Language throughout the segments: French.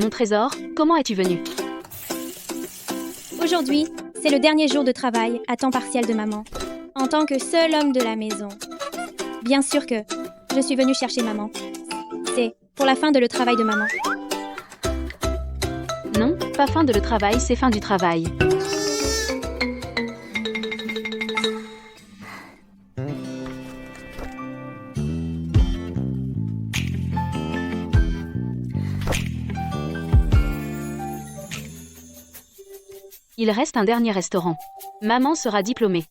Mon trésor, comment es-tu venu? Aujourd'hui, c'est le dernier jour de travail à temps partiel de maman, en tant que seul homme de la maison. Bien sûr que je suis venue chercher maman. C'est pour la fin de le travail de maman. Non, pas fin de le travail, c'est fin du travail. Il reste un dernier restaurant. Maman sera diplômée.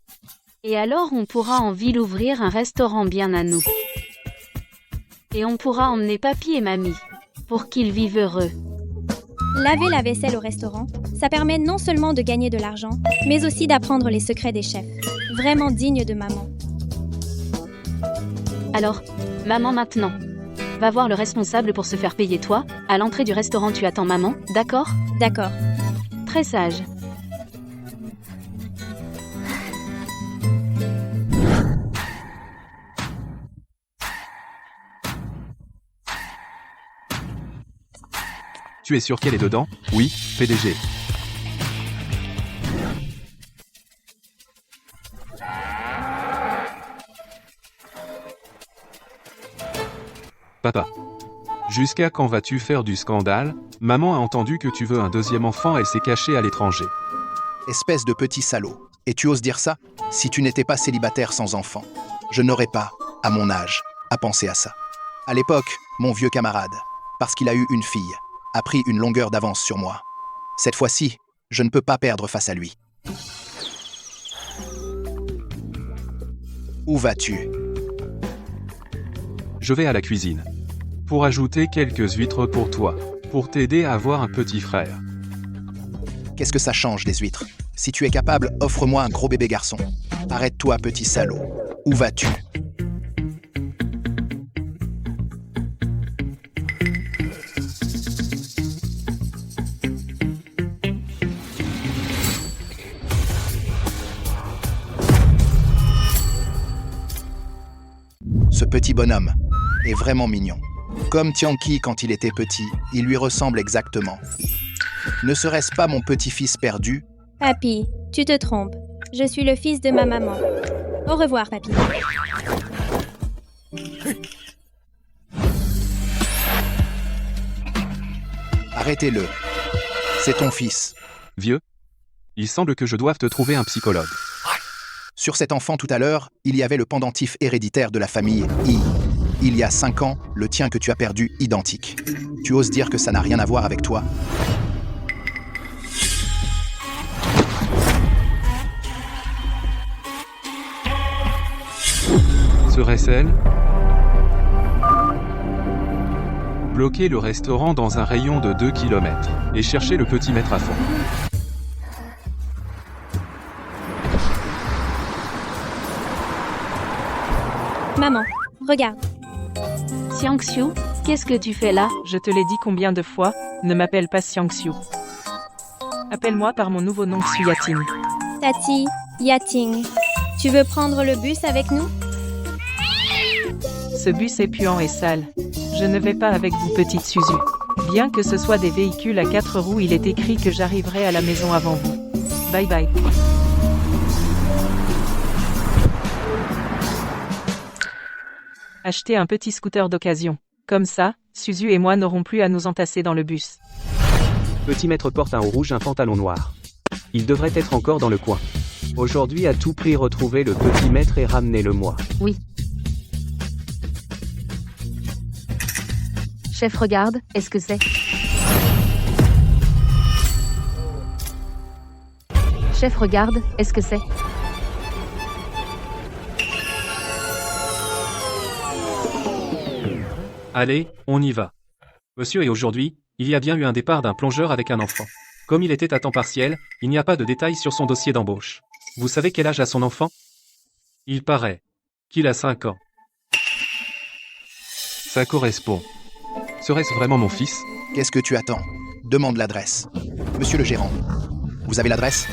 Et alors on pourra en ville ouvrir un restaurant bien à nous. Et on pourra emmener papy et mamie, pour qu'ils vivent heureux. Laver la vaisselle au restaurant, ça permet non seulement de gagner de l'argent, mais aussi d'apprendre les secrets des chefs. Vraiment digne de maman. Alors, maman maintenant. Va voir le responsable pour se faire payer toi. À l'entrée du restaurant tu attends maman, d'accord? D'accord. Très sage. Tu es sûr qu'elle est dedans? Oui, PDG. Papa. Jusqu'à quand vas-tu faire du scandale? Maman a entendu que tu veux un deuxième enfant, elle s'est cachée à l'étranger. Espèce de petit salaud. Et tu oses dire ça? Si tu n'étais pas célibataire sans enfant, je n'aurais pas, à mon âge, à penser à ça. À l'époque, mon vieux camarade, parce qu'il a eu une fille, a pris une longueur d'avance sur moi. Cette fois-ci, je ne peux pas perdre face à lui. Où vas-tu? Je vais à la cuisine. Pour ajouter quelques huîtres pour toi. Pour t'aider à avoir un petit frère. Qu'est-ce que ça change, les huîtres? Si tu es capable, offre-moi un gros bébé garçon. Arrête-toi, petit salaud. Où vas-tu? Ce petit bonhomme est vraiment mignon. Comme Tianqi quand il était petit, il lui ressemble exactement. Ne serait-ce pas mon petit-fils perdu? Papy, tu te trompes. Je suis le fils de ma maman. Au revoir, papy. Arrêtez-le. C'est ton fils. Vieux? Il semble que je doive te trouver un psychologue. Sur cet enfant tout à l'heure, il y avait le pendentif héréditaire de la famille I. Il y a 5 ans, le tien que tu as perdu, identique. Tu oses dire que ça n'a rien à voir avec toi? Serait-ce elle? Bloquer le restaurant dans un rayon de 2 km et chercher le petit maître à fond. Maman, regarde. Xiangxiu, qu'est-ce que tu fais là? Je te l'ai dit combien de fois, ne m'appelle pas Xiangxiu. Appelle-moi par mon nouveau nom Xu Yating. Tati, Yating. Tu veux prendre le bus avec nous? Ce bus est puant et sale. Je ne vais pas avec vous, petite Suzu. Bien que ce soit des véhicules à 4 roues, il est écrit que j'arriverai à la maison avant vous. Bye bye. Acheter un petit scooter d'occasion. Comme ça, Suzu et moi n'aurons plus à nous entasser dans le bus. Petit maître porte un haut rouge, un pantalon noir. Il devrait être encore dans le coin. Aujourd'hui, à tout prix, retrouver le petit maître et ramenez-le-moi. Oui. Chef, regarde, est-ce que c'est? Chef, regarde, est-ce que c'est? Allez, on y va. Monsieur, et aujourd'hui, il y a bien eu un départ d'un plongeur avec un enfant. Comme il était à temps partiel, il n'y a pas de détails sur son dossier d'embauche. Vous savez quel âge a son enfant? Il paraît qu'il a 5 ans. Ça correspond. Serait-ce vraiment mon fils? Qu'est-ce que tu attends? Demande l'adresse. Monsieur le gérant, vous avez l'adresse?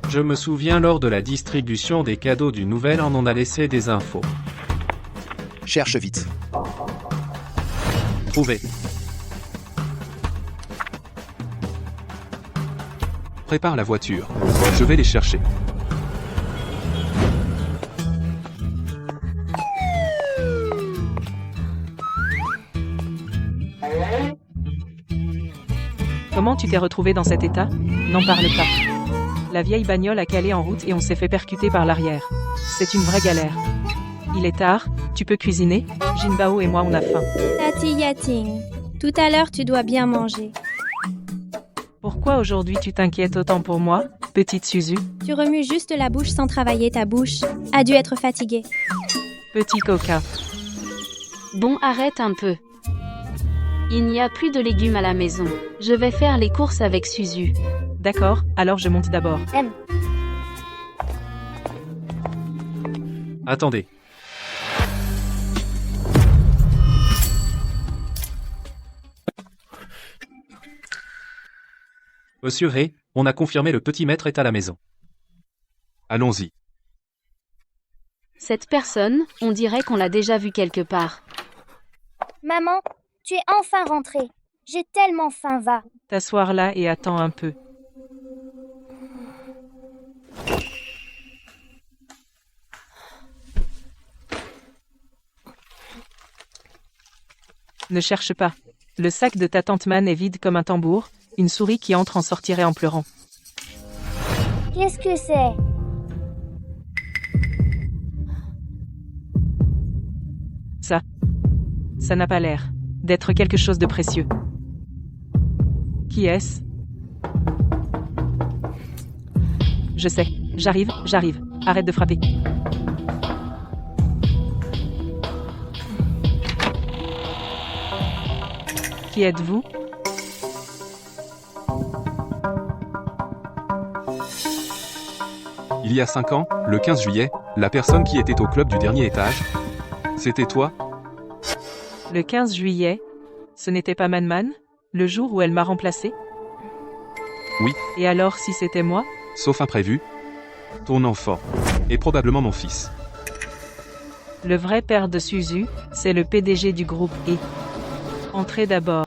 Je me souviens lors de la distribution des cadeaux du Nouvel An, on a laissé des infos. Cherche vite. Trouvé. Prépare la voiture. Je vais les chercher. Comment tu t'es retrouvé dans cet état? N'en parle pas. La vieille bagnole a calé en route et on s'est fait percuter par l'arrière. C'est une vraie galère. Il est tard, tu peux cuisiner? Jinbao et moi on a faim. Tati Yating, tout à l'heure tu dois bien manger. Pourquoi aujourd'hui tu t'inquiètes autant pour moi, petite Suzu? Tu remues juste la bouche sans travailler ta bouche. A dû être fatiguée. Petit coquin. Bon, arrête un peu. Il n'y a plus de légumes à la maison. Je vais faire les courses avec Suzu. D'accord, alors je monte d'abord. Attendez. Monsieur Ray, on a confirmé le petit maître est à la maison. Allons-y. Cette personne, on dirait qu'on l'a déjà vue quelque part. Maman, tu es enfin rentrée. J'ai tellement faim, va. T'asseoir là et attends un peu. Ne cherche pas. Le sac de ta tante Man est vide comme un tambour, une souris qui entre en sortirait en pleurant. Qu'est-ce que c'est? Ça n'a pas l'air d'être quelque chose de précieux. Qui est-ce? Je sais, j'arrive. Arrête de frapper. Qui êtes-vous? Il y a 5 ans, le 15 juillet, la personne qui était au club du dernier étage, c'était toi? Le 15 juillet? Ce n'était pas Man, le jour où elle m'a remplacé? Oui. Et alors si c'était moi? Sauf imprévu. Ton enfant. Et probablement mon fils. Le vrai père de Suzu, c'est le PDG du groupe E. Entrez d'abord.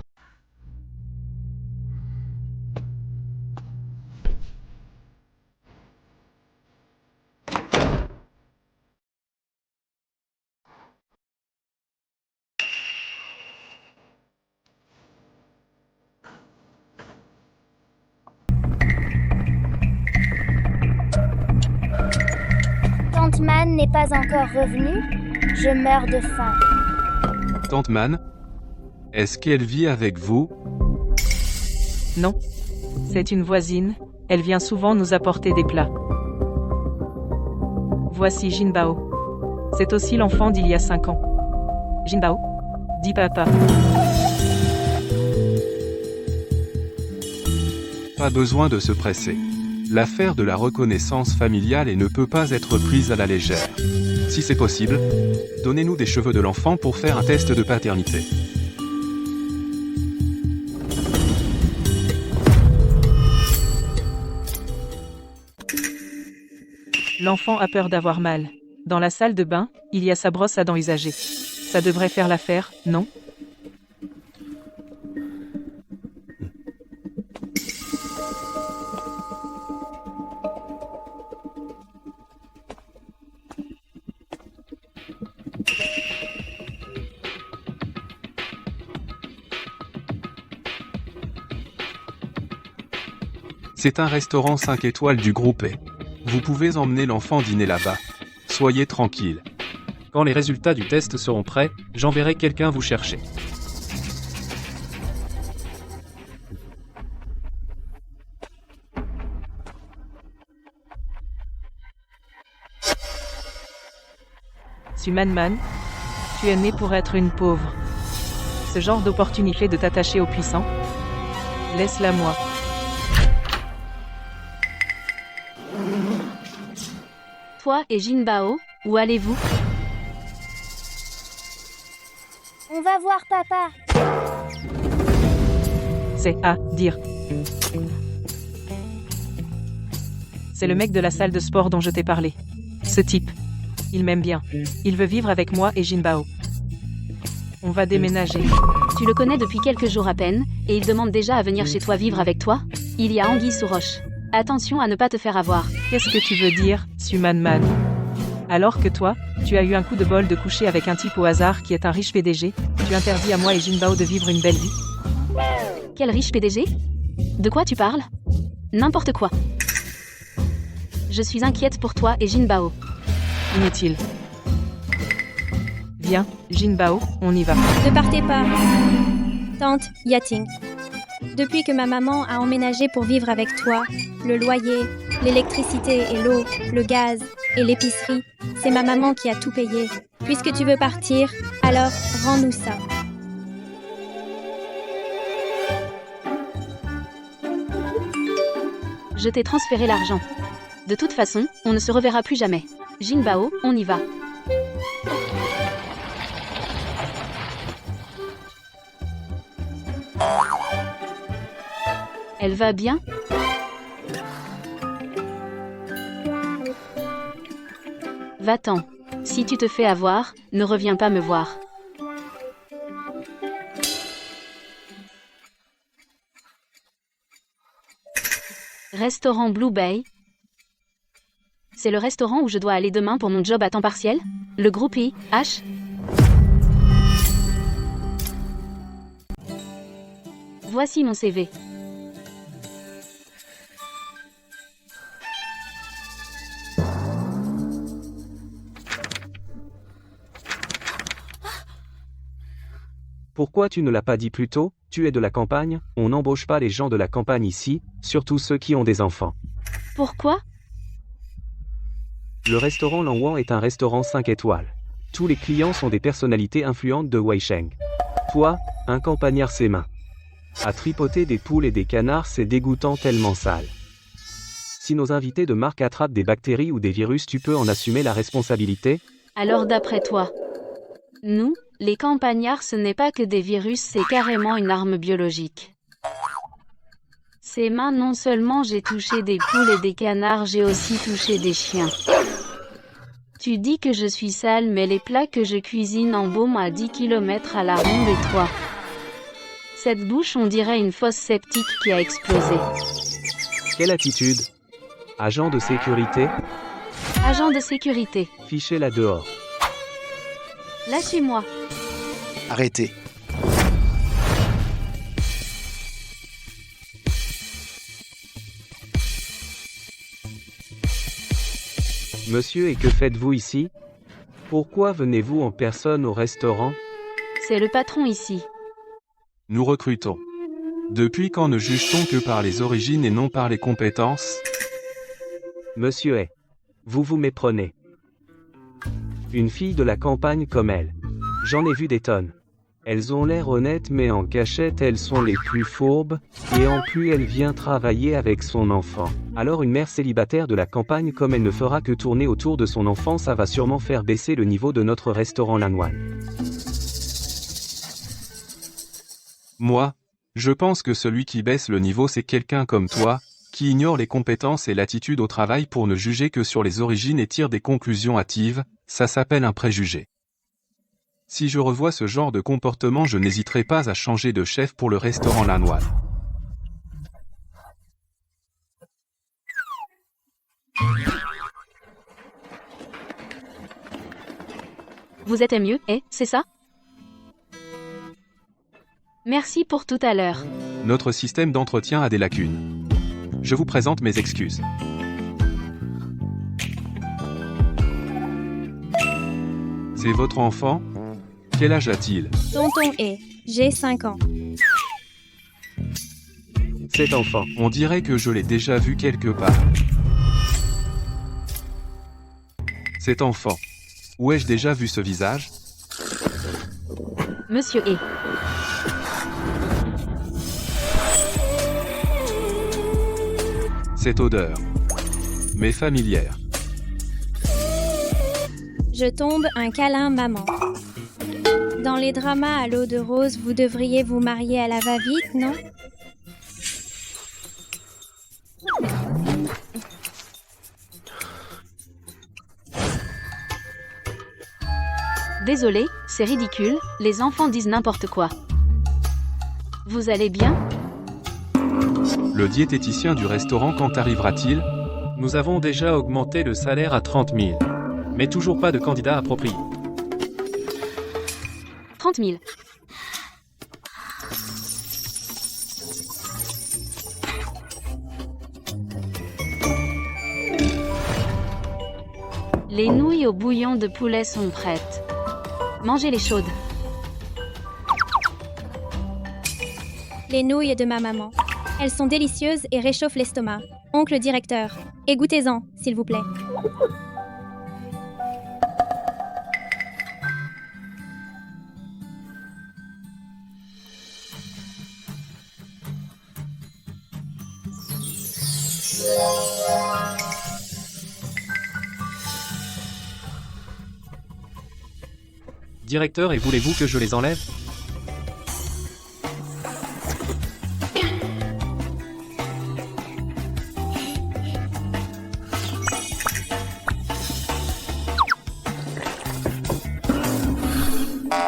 Tante Man n'est pas encore revenue? Je meurs de faim. Tante Man, est-ce qu'elle vit avec vous? Non. C'est une voisine, elle vient souvent nous apporter des plats. Voici Jinbao. C'est aussi l'enfant d'il y a 5 ans. Jinbao? Dis papa. Pas besoin de se presser. L'affaire de la reconnaissance familiale et ne peut pas être prise à la légère. Si c'est possible, donnez-nous des cheveux de l'enfant pour faire un test de paternité. L'enfant a peur d'avoir mal. Dans la salle de bain, il y a sa brosse à dents usagée. Ça devrait faire l'affaire, non? C'est un restaurant 5 étoiles du groupe E. Vous pouvez emmener l'enfant dîner là-bas. Soyez tranquille. Quand les résultats du test seront prêts, j'enverrai quelqu'un vous chercher. Man, tu es né pour être une pauvre. Ce genre d'opportunité de t'attacher aux puissants? Laisse-la moi. Toi et Jinbao, où allez-vous? On va voir papa. C'est à dire. C'est le mec de la salle de sport dont je t'ai parlé. Ce type. Il m'aime bien. Il veut vivre avec moi et Jinbao. On va déménager. Tu le connais depuis quelques jours à peine, et il demande déjà à venir chez toi vivre avec toi? Il y a anguille sous roche. Attention à ne pas te faire avoir. Qu'est-ce que tu veux dire, Sumanman? Alors que toi, tu as eu un coup de bol de coucher avec un type au hasard qui est un riche PDG, tu interdis à moi et Jinbao de vivre une belle vie? Quel riche PDG? De quoi tu parles? N'importe quoi. Je suis inquiète pour toi et Jinbao. Inutile. Viens, Jinbao, on y va. Ne partez pas. Tante Yating. Depuis que ma maman a emménagé pour vivre avec toi, le loyer, l'électricité et l'eau, le gaz et l'épicerie, c'est ma maman qui a tout payé. Puisque tu veux partir, alors rends-nous ça. Je t'ai transféré l'argent. De toute façon, on ne se reverra plus jamais. Jinbao, on y va. Elle va bien? Va-t'en. Si tu te fais avoir, ne reviens pas me voir. Restaurant Blue Bay. C'est le restaurant où je dois aller demain pour mon job à temps partiel? Le groupe H. Voici mon CV. Pourquoi tu ne l'as pas dit plus tôt? Tu es de la campagne, on n'embauche pas les gens de la campagne ici, surtout ceux qui ont des enfants. Pourquoi? Le restaurant Langwan est un restaurant 5 étoiles. Tous les clients sont des personnalités influentes de Weisheng. Toi, un campagnard ses mains. À tripoter des poules et des canards, c'est dégoûtant tellement sale. Si nos invités de marque attrapent des bactéries ou des virus, tu peux en assumer la responsabilité? Alors d'après toi? Nous, les campagnards, ce n'est pas que des virus, c'est carrément une arme biologique. Ces mains, non seulement j'ai touché des poules et des canards, j'ai aussi touché des chiens. Tu dis que je suis sale, mais les plats que je cuisine embaument à 10 km à la ronde et toi. Cette bouche, on dirait une fosse septique qui a explosé. Quelle attitude? Agent de sécurité? Agent de sécurité. Fichez-la dehors. Lâchez-moi. Arrêtez. Monsieur, et que faites-vous ici? Pourquoi venez-vous en personne au restaurant? C'est le patron ici. Nous recrutons. Depuis quand ne juge-t-on que par les origines et non par les compétences? Monsieur est. Vous vous méprenez. Une fille de la campagne comme elle. J'en ai vu des tonnes. Elles ont l'air honnêtes mais en cachette elles sont les plus fourbes, et en plus elle vient travailler avec son enfant. Alors une mère célibataire de la campagne comme elle ne fera que tourner autour de son enfant, ça va sûrement faire baisser le niveau de notre restaurant Langwan. Moi, je pense que celui qui baisse le niveau c'est quelqu'un comme toi, qui ignore les compétences et l'attitude au travail pour ne juger que sur les origines et tire des conclusions hâtives, ça s'appelle un préjugé. Si je revois ce genre de comportement, je n'hésiterai pas à changer de chef pour le restaurant Langwan. Vous êtes mieux, c'est ça? Merci pour tout à l'heure. Notre système d'entretien a des lacunes. Je vous présente mes excuses. C'est votre enfant? Quel âge a-t-il? Tonton est. J'ai 5 ans. Cet enfant. On dirait que je l'ai déjà vu quelque part. Cet enfant. Où ai-je déjà vu ce visage? Monsieur E. Cette odeur. Mais familière. Je tombe un câlin maman. Dans les dramas à l'eau de rose, vous devriez vous marier à la va-vite, non? Désolé, c'est ridicule, les enfants disent n'importe quoi. Vous allez bien? Le diététicien du restaurant quand arrivera-t-il? Nous avons déjà augmenté le salaire à 30 000. Mais toujours pas de candidat approprié. 30 000. Les nouilles au bouillon de poulet sont prêtes. Mangez-les chaudes. Les nouilles de ma maman. Elles sont délicieuses et réchauffent l'estomac. Oncle directeur, égouttez-en, s'il vous plaît. Directeur, et voulez-vous que je les enlève?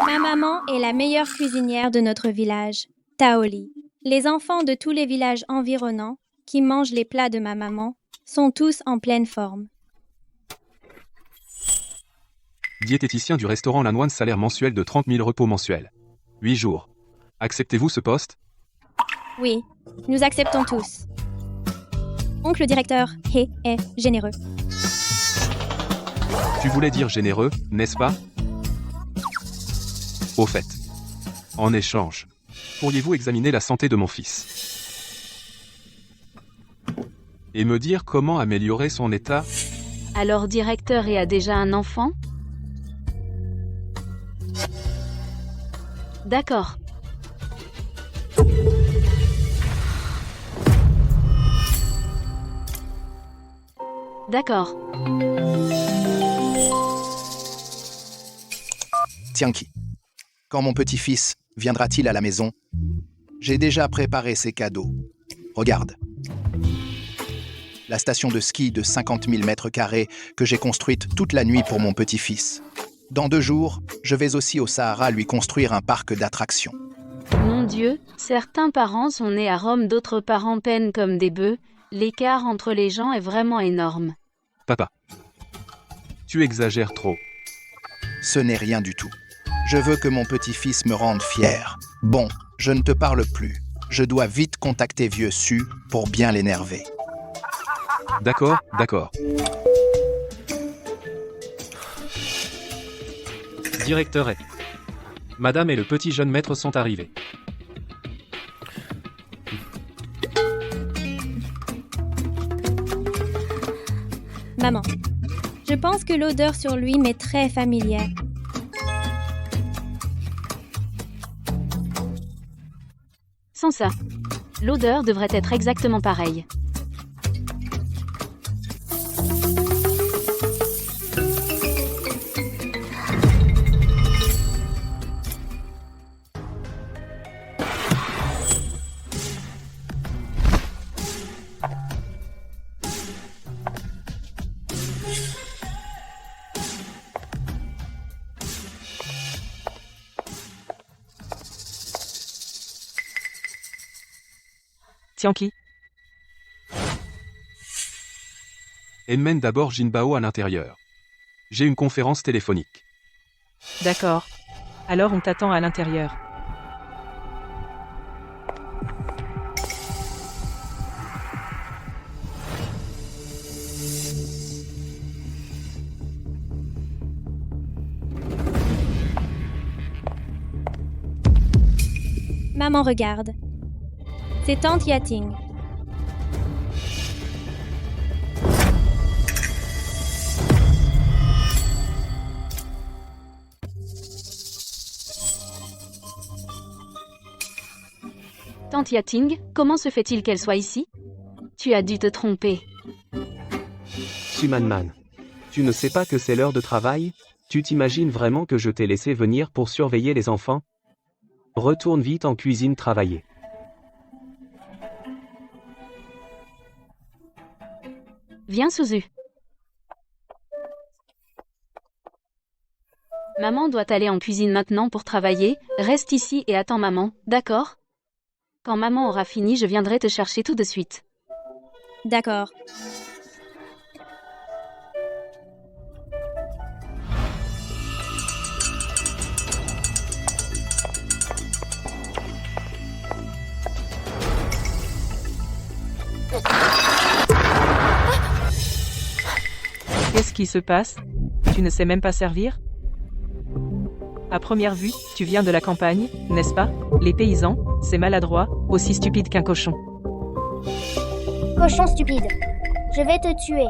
Ma maman est la meilleure cuisinière de notre village, Taoli. Les enfants de tous les villages environnants, qui mangent les plats de ma maman, sont tous en pleine forme. Diététicien du restaurant Lanoine, salaire mensuel de 30 000 repos mensuels. 8 jours. Acceptez-vous ce poste? Oui, nous acceptons tous. Oncle directeur, est généreux. Tu voulais dire généreux, n'est-ce pas? Au fait. En échange, pourriez-vous examiner la santé de mon fils? Et me dire comment améliorer son état? Alors directeur et a déjà un enfant? D'accord. D'accord. Tianki, quand mon petit-fils viendra-t-il à la maison? J'ai déjà préparé ses cadeaux. Regarde. La station de ski de 50 000 mètres carrés que j'ai construite toute la nuit pour mon petit-fils. Dans 2 jours, je vais aussi au Sahara lui construire un parc d'attractions. Mon Dieu, certains parents sont nés à Rome, d'autres parents peinent comme des bœufs. L'écart entre les gens est vraiment énorme. Papa. Tu exagères trop. Ce n'est rien du tout. Je veux que mon petit-fils me rende fier. Bon, je ne te parle plus. Je dois vite contacter vieux Su pour bien l'énerver. D'accord, d'accord. Directeur est. Madame et le petit jeune maître sont arrivés. Maman, je pense que l'odeur sur lui m'est très familière. Sans ça, l'odeur devrait être exactement pareille. Tianki, Emmène d'abord Jinbao à l'intérieur. J'ai une conférence téléphonique. d'accord. Alors on t'attend à l'intérieur. Maman regarde. C'est tante Yating. Tante Yating, comment se fait-il qu'elle soit ici? Tu as dû te tromper. Sumanman. Tu ne sais pas que c'est l'heure de travail? Tu t'imagines vraiment que je t'ai laissé venir pour surveiller les enfants? Retourne vite en cuisine travailler. Viens, Suzu. Maman doit aller en cuisine maintenant pour travailler. Reste ici et attends maman, d'accord? Quand maman aura fini, je viendrai te chercher tout de suite. D'accord. Qu'est-ce qui se passe? Tu ne sais même pas servir? À première vue, tu viens de la campagne, n'est-ce pas? Les paysans, c'est maladroit, aussi stupide qu'un cochon. Cochon stupide. Je vais te tuer.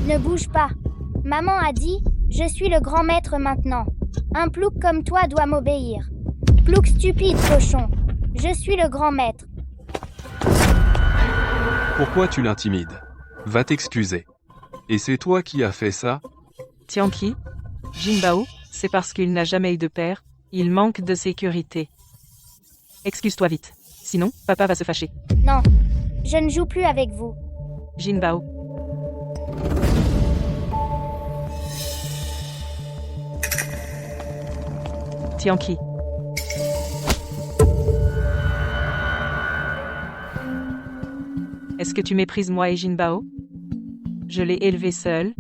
Ne bouge pas. Maman a dit, je suis le grand maître maintenant. Un plouc comme toi doit m'obéir. Plouc stupide, cochon. Je suis le grand maître. Pourquoi tu l'intimides? Va t'excuser. Et c'est toi qui as fait ça? Tianqi? Jinbao, c'est parce qu'il n'a jamais eu de père, il manque de sécurité. Excuse-toi vite. Sinon, papa va se fâcher. Non, je ne joue plus avec vous. Jinbao. Tianqi. Est-ce que tu méprises moi et Jinbao? Je l'ai élevé seul.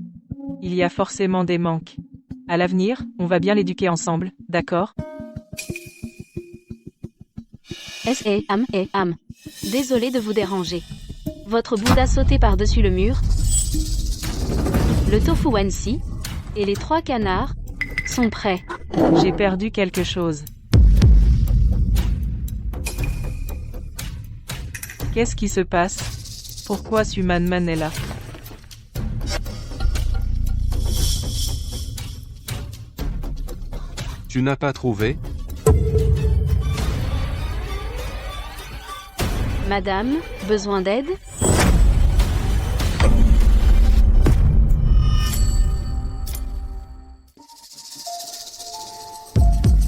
Il y a forcément des manques. À l'avenir, on va bien l'éduquer ensemble, d'accord? S.A.M. Désolé de vous déranger. Votre Bouddha sauté par-dessus le mur. Le tofu wansi et les 3 canards sont prêts. J'ai perdu quelque chose. Qu'est-ce qui se passe? Pourquoi Sumanman est là? Tu n'as pas trouvé? Madame, besoin d'aide?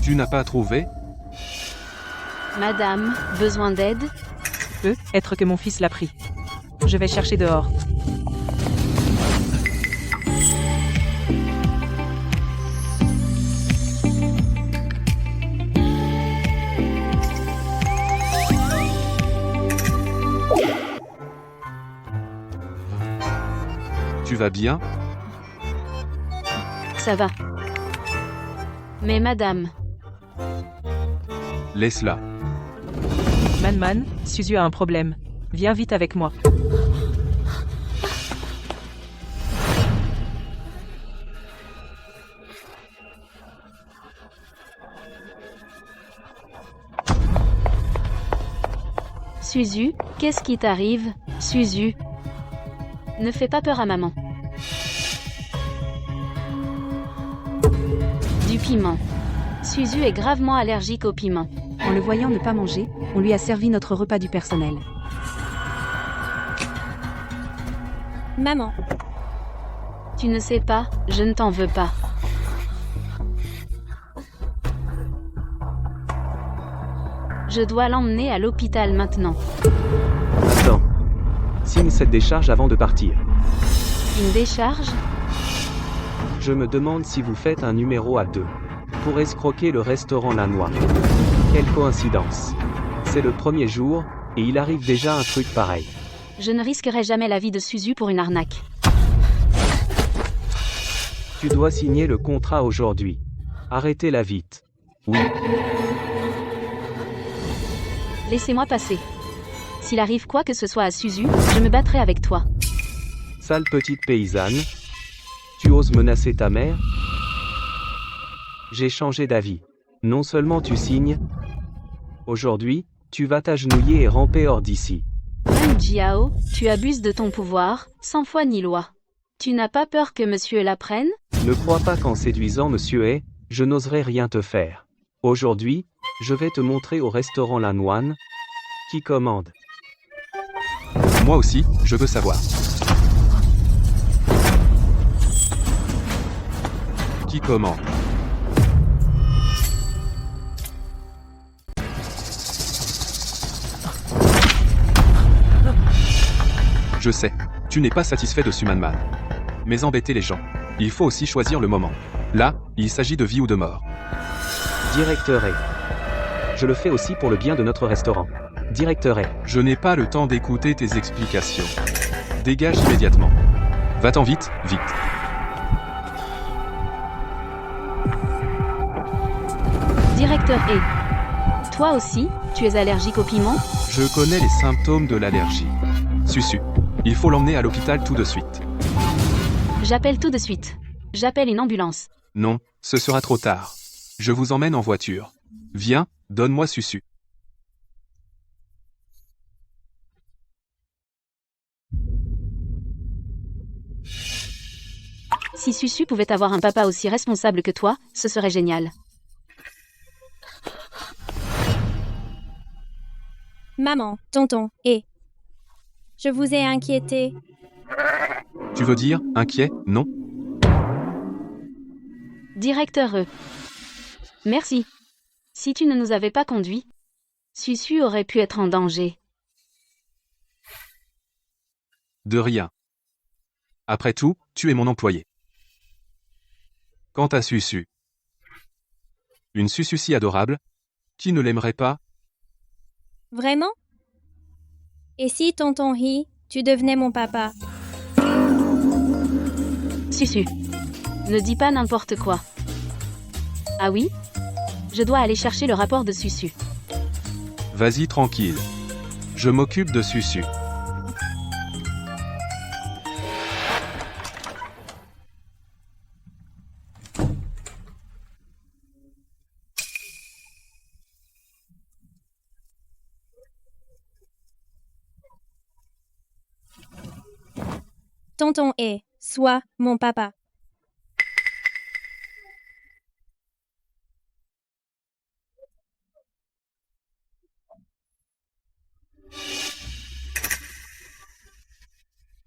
Tu n'as pas trouvé? Madame, besoin d'aide? Peut être que mon fils l'a pris. Je vais chercher dehors. Tu vas bien? Ça va. Mais madame, Laisse-la. Manman, Suzu a un problème. Viens vite avec moi. Suzu, qu'est-ce qui t'arrive, Suzu? Ne fais pas peur à maman. Du piment. Suzu est gravement allergique au piment. En le voyant ne pas manger, on lui a servi notre repas du personnel. Maman, Tu ne sais pas, je ne t'en veux pas. Je dois l'emmener à l'hôpital maintenant. Attends. Signe cette décharge avant de partir. Une décharge? Je me demande si vous faites un numéro à 2. Pour escroquer le restaurant La Noix. Quelle coïncidence. C'est le premier jour, et il arrive déjà un truc pareil. Je ne risquerai jamais la vie de Suzu pour une arnaque. Tu dois signer le contrat aujourd'hui. Arrêtez-la vite. Oui. Laissez-moi passer. S'il arrive quoi que ce soit à Suzu, je me battrai avec toi. Sale petite paysanne. Tu oses menacer ta mère? J'ai changé d'avis. Non seulement tu signes. Aujourd'hui, tu vas t'agenouiller et ramper hors d'ici. Même Jiao, tu abuses de ton pouvoir, sans foi ni loi. Tu n'as pas peur que monsieur l'apprenne? Ne crois pas qu'en séduisant monsieur A, je n'oserais rien te faire. Aujourd'hui, je vais te montrer au restaurant La Noine. Qui commande? Moi aussi, je veux savoir. Qui commande? Je sais, tu n'es pas satisfait de Sumanman. Mais embêter les gens, il faut aussi choisir le moment. Là, il s'agit de vie ou de mort. Directeur A. Je le fais aussi pour le bien de notre restaurant. Directeur A. Je n'ai pas le temps d'écouter tes explications. Dégage immédiatement. Va-t'en vite, vite. Directeur A. Toi aussi, tu es allergique au piment? Je connais les symptômes de l'allergie. Susu, il faut l'emmener à l'hôpital tout de suite. J'appelle tout de suite. J'appelle une ambulance. Non, ce sera trop tard. Je vous emmène en voiture. Viens, donne-moi Susu. Si Susu pouvait avoir un papa aussi responsable que toi, ce serait génial. Maman, tonton, et... Je vous ai inquiété. Tu veux dire, inquiet, non? Directeur E. Merci. Si tu ne nous avais pas conduits, Susu aurait pu être en danger. De rien. Après tout, tu es mon employé. Quant à Susu. Une Susu si adorable, qui ne l'aimerait pas? Vraiment? Et si, tonton Hi, tu devenais mon papa? Susu. Ne dis pas n'importe quoi. Ah oui? Je dois aller chercher le rapport de Susu. Vas-y tranquille. Je m'occupe de Susu. Tonton E, sois mon papa.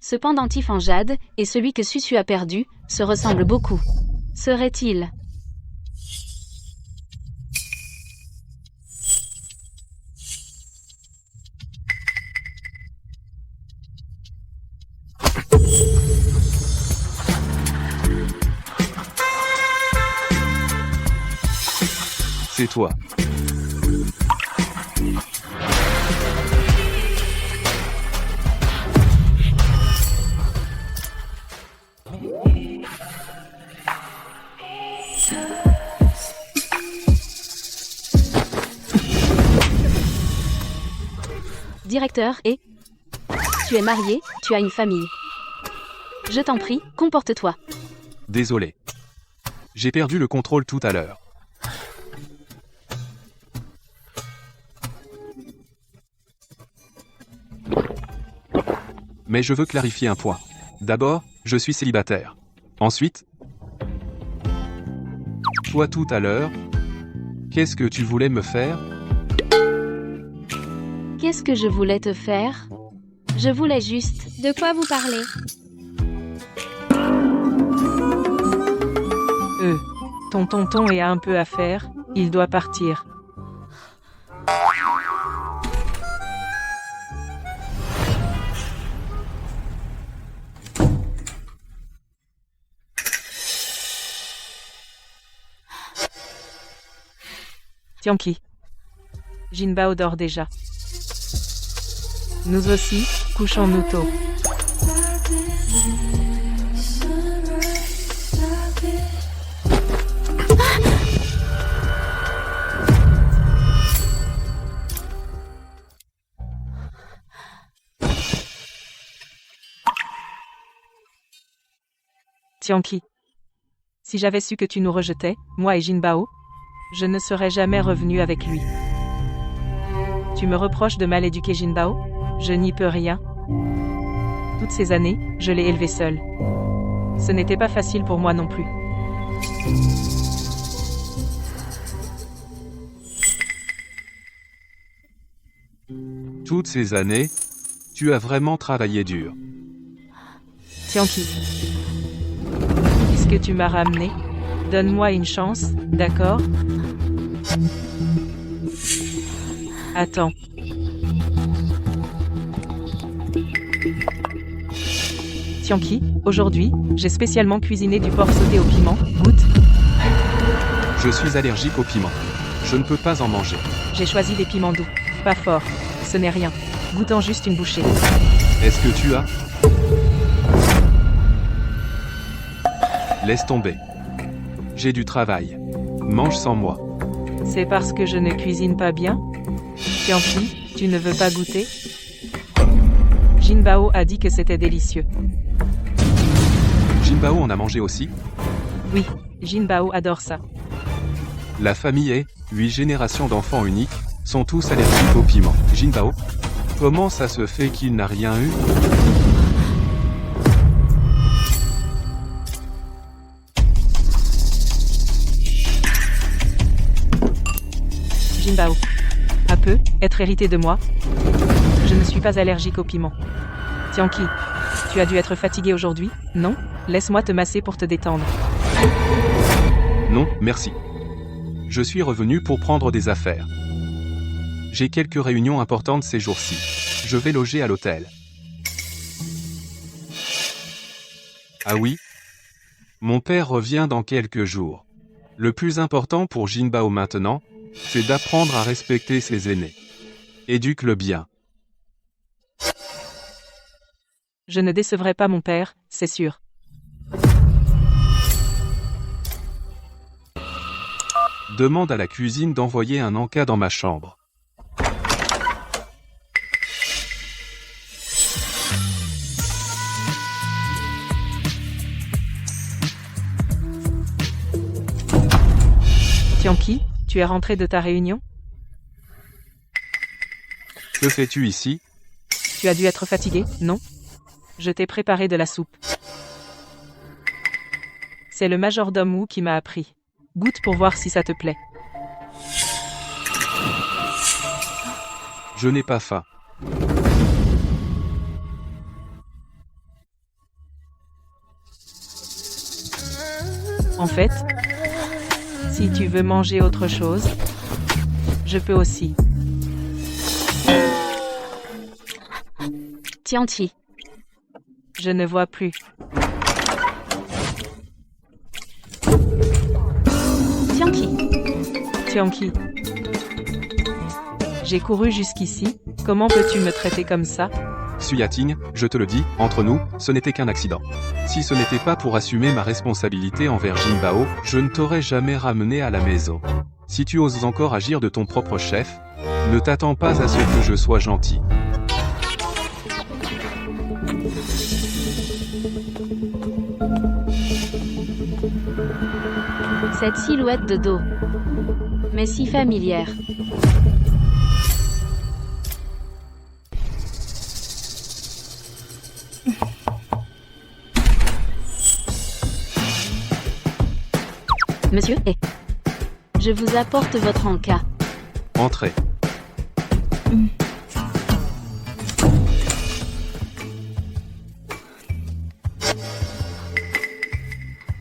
Ce pendentif en jade, et celui que Susu a perdu, se ressemblent beaucoup. Serait-il? C'est toi. Directeur et... Tu es marié, tu as une famille. Je t'en prie, comporte-toi. Désolé. J'ai perdu le contrôle tout à l'heure. Mais je veux clarifier un point. D'abord, je suis célibataire. Ensuite, toi tout à l'heure, qu'est-ce que tu voulais me faire? Qu'est-ce que je voulais te faire? Je voulais juste... De quoi vous parlez? Ton tonton est un peu à faire, il doit partir. Tianqi. Jinbao dort déjà. Nous aussi, couchons-nous tôt. Tianqi. Si j'avais su que tu nous rejetais, moi et Jinbao, je ne serais jamais revenu avec lui. Tu me reproches de mal éduquer Jinbao? Je n'y peux rien. Toutes ces années, je l'ai élevé seul. Ce n'était pas facile pour moi non plus. Toutes ces années, tu as vraiment travaillé dur. Tianqi. Puisque tu m'as ramené, donne-moi une chance, d'accord? Attends. Tianqi, aujourd'hui, j'ai spécialement cuisiné du porc sauté au piment. Goûte. Je suis allergique au piment. Je ne peux pas en manger. J'ai choisi des piments doux. Pas forts. Ce n'est rien. Goûtant juste une bouchée. Est-ce que tu as? Laisse tomber. J'ai du travail. Mange sans moi. C'est parce que je ne cuisine pas bien? Tianqi, tu ne veux pas goûter? Jinbao a dit que c'était délicieux. Jinbao en a mangé aussi? Oui, Jinbao adore ça. La famille est 8 générations d'enfants uniques, sont tous allergiques au piment. Jinbao? Comment ça se fait qu'il n'a rien eu? Jinbao. À peu, être hérité de moi? Je ne suis pas allergique au piment. Tianqi, tu as dû être fatigué aujourd'hui, non? Laisse-moi te masser pour te détendre. Non, merci. Je suis revenu pour prendre des affaires. J'ai quelques réunions importantes ces jours-ci. Je vais loger à l'hôtel. Ah oui? Mon père revient dans quelques jours. Le plus important pour Jinbao maintenant, c'est d'apprendre à respecter ses aînés. Éduque-le bien. Je ne décevrai pas mon père, c'est sûr. Demande à la cuisine d'envoyer un encas dans ma chambre. Tianqi, tu es rentré de ta réunion? Que fais-tu ici? Tu as dû être fatigué, non? Je t'ai préparé de la soupe. C'est le majordome Wu qui m'a appris. Goûte pour voir si ça te plaît. Je n'ai pas faim. En fait, si tu veux manger autre chose, je peux aussi. Tianqi. Je ne vois plus. Tianqi. Tianqi. J'ai couru jusqu'ici, comment peux-tu me traiter comme ça? Suyating, je te le dis, entre nous, ce n'était qu'un accident. Si ce n'était pas pour assumer ma responsabilité envers Jinbao, je ne t'aurais jamais ramené à la maison. Si tu oses encore agir de ton propre chef, ne t'attends pas à ce que je sois gentil. Cette silhouette de dos. Mais si familière. Monsieur, je vous apporte votre encas. Entrez.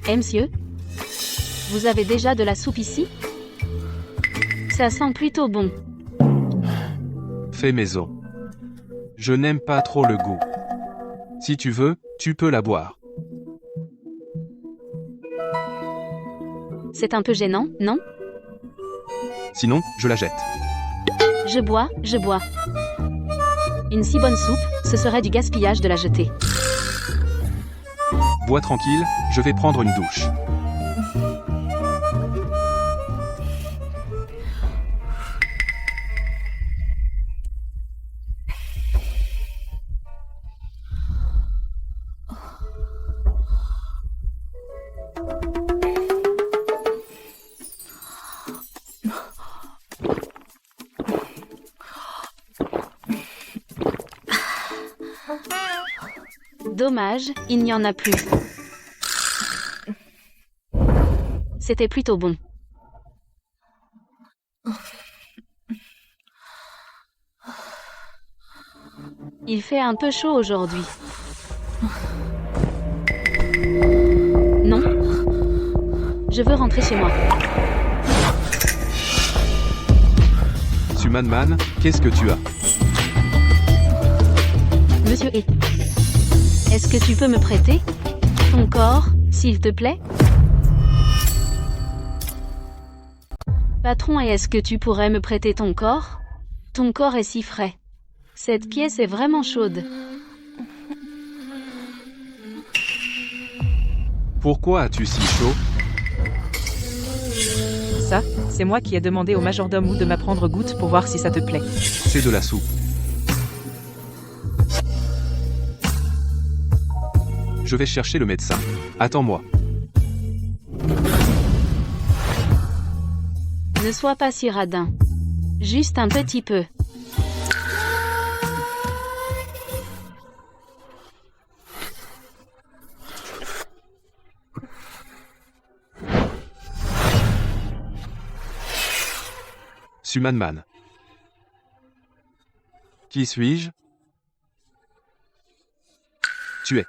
Monsieur, vous avez déjà de la soupe ici? Ça sent plutôt bon. Fais maison. Je n'aime pas trop le goût. Si tu veux, tu peux la boire. C'est un peu gênant, non? Sinon, je la jette. Je bois. Une si bonne soupe, ce serait du gaspillage de la jeter. Bois tranquille, je vais prendre une douche. Dommage, il n'y en a plus. C'était plutôt bon. Il fait un peu chaud aujourd'hui. Non. Je veux rentrer chez moi. Sumanman, qu'est-ce que tu as? Monsieur E. Est-ce que tu peux me prêter ton corps, s'il te plaît? Patron, et est-ce que tu pourrais me prêter ton corps? Ton corps est si frais. Cette pièce est vraiment chaude. Pourquoi as-tu si chaud? Ça, c'est moi qui ai demandé au majordome de m'apprendre goutte pour voir si ça te plaît. C'est de la soupe. Je vais chercher le médecin. Attends-moi. Ne sois pas si radin. Juste un petit peu. Sumanman. Qui suis-je? Tu es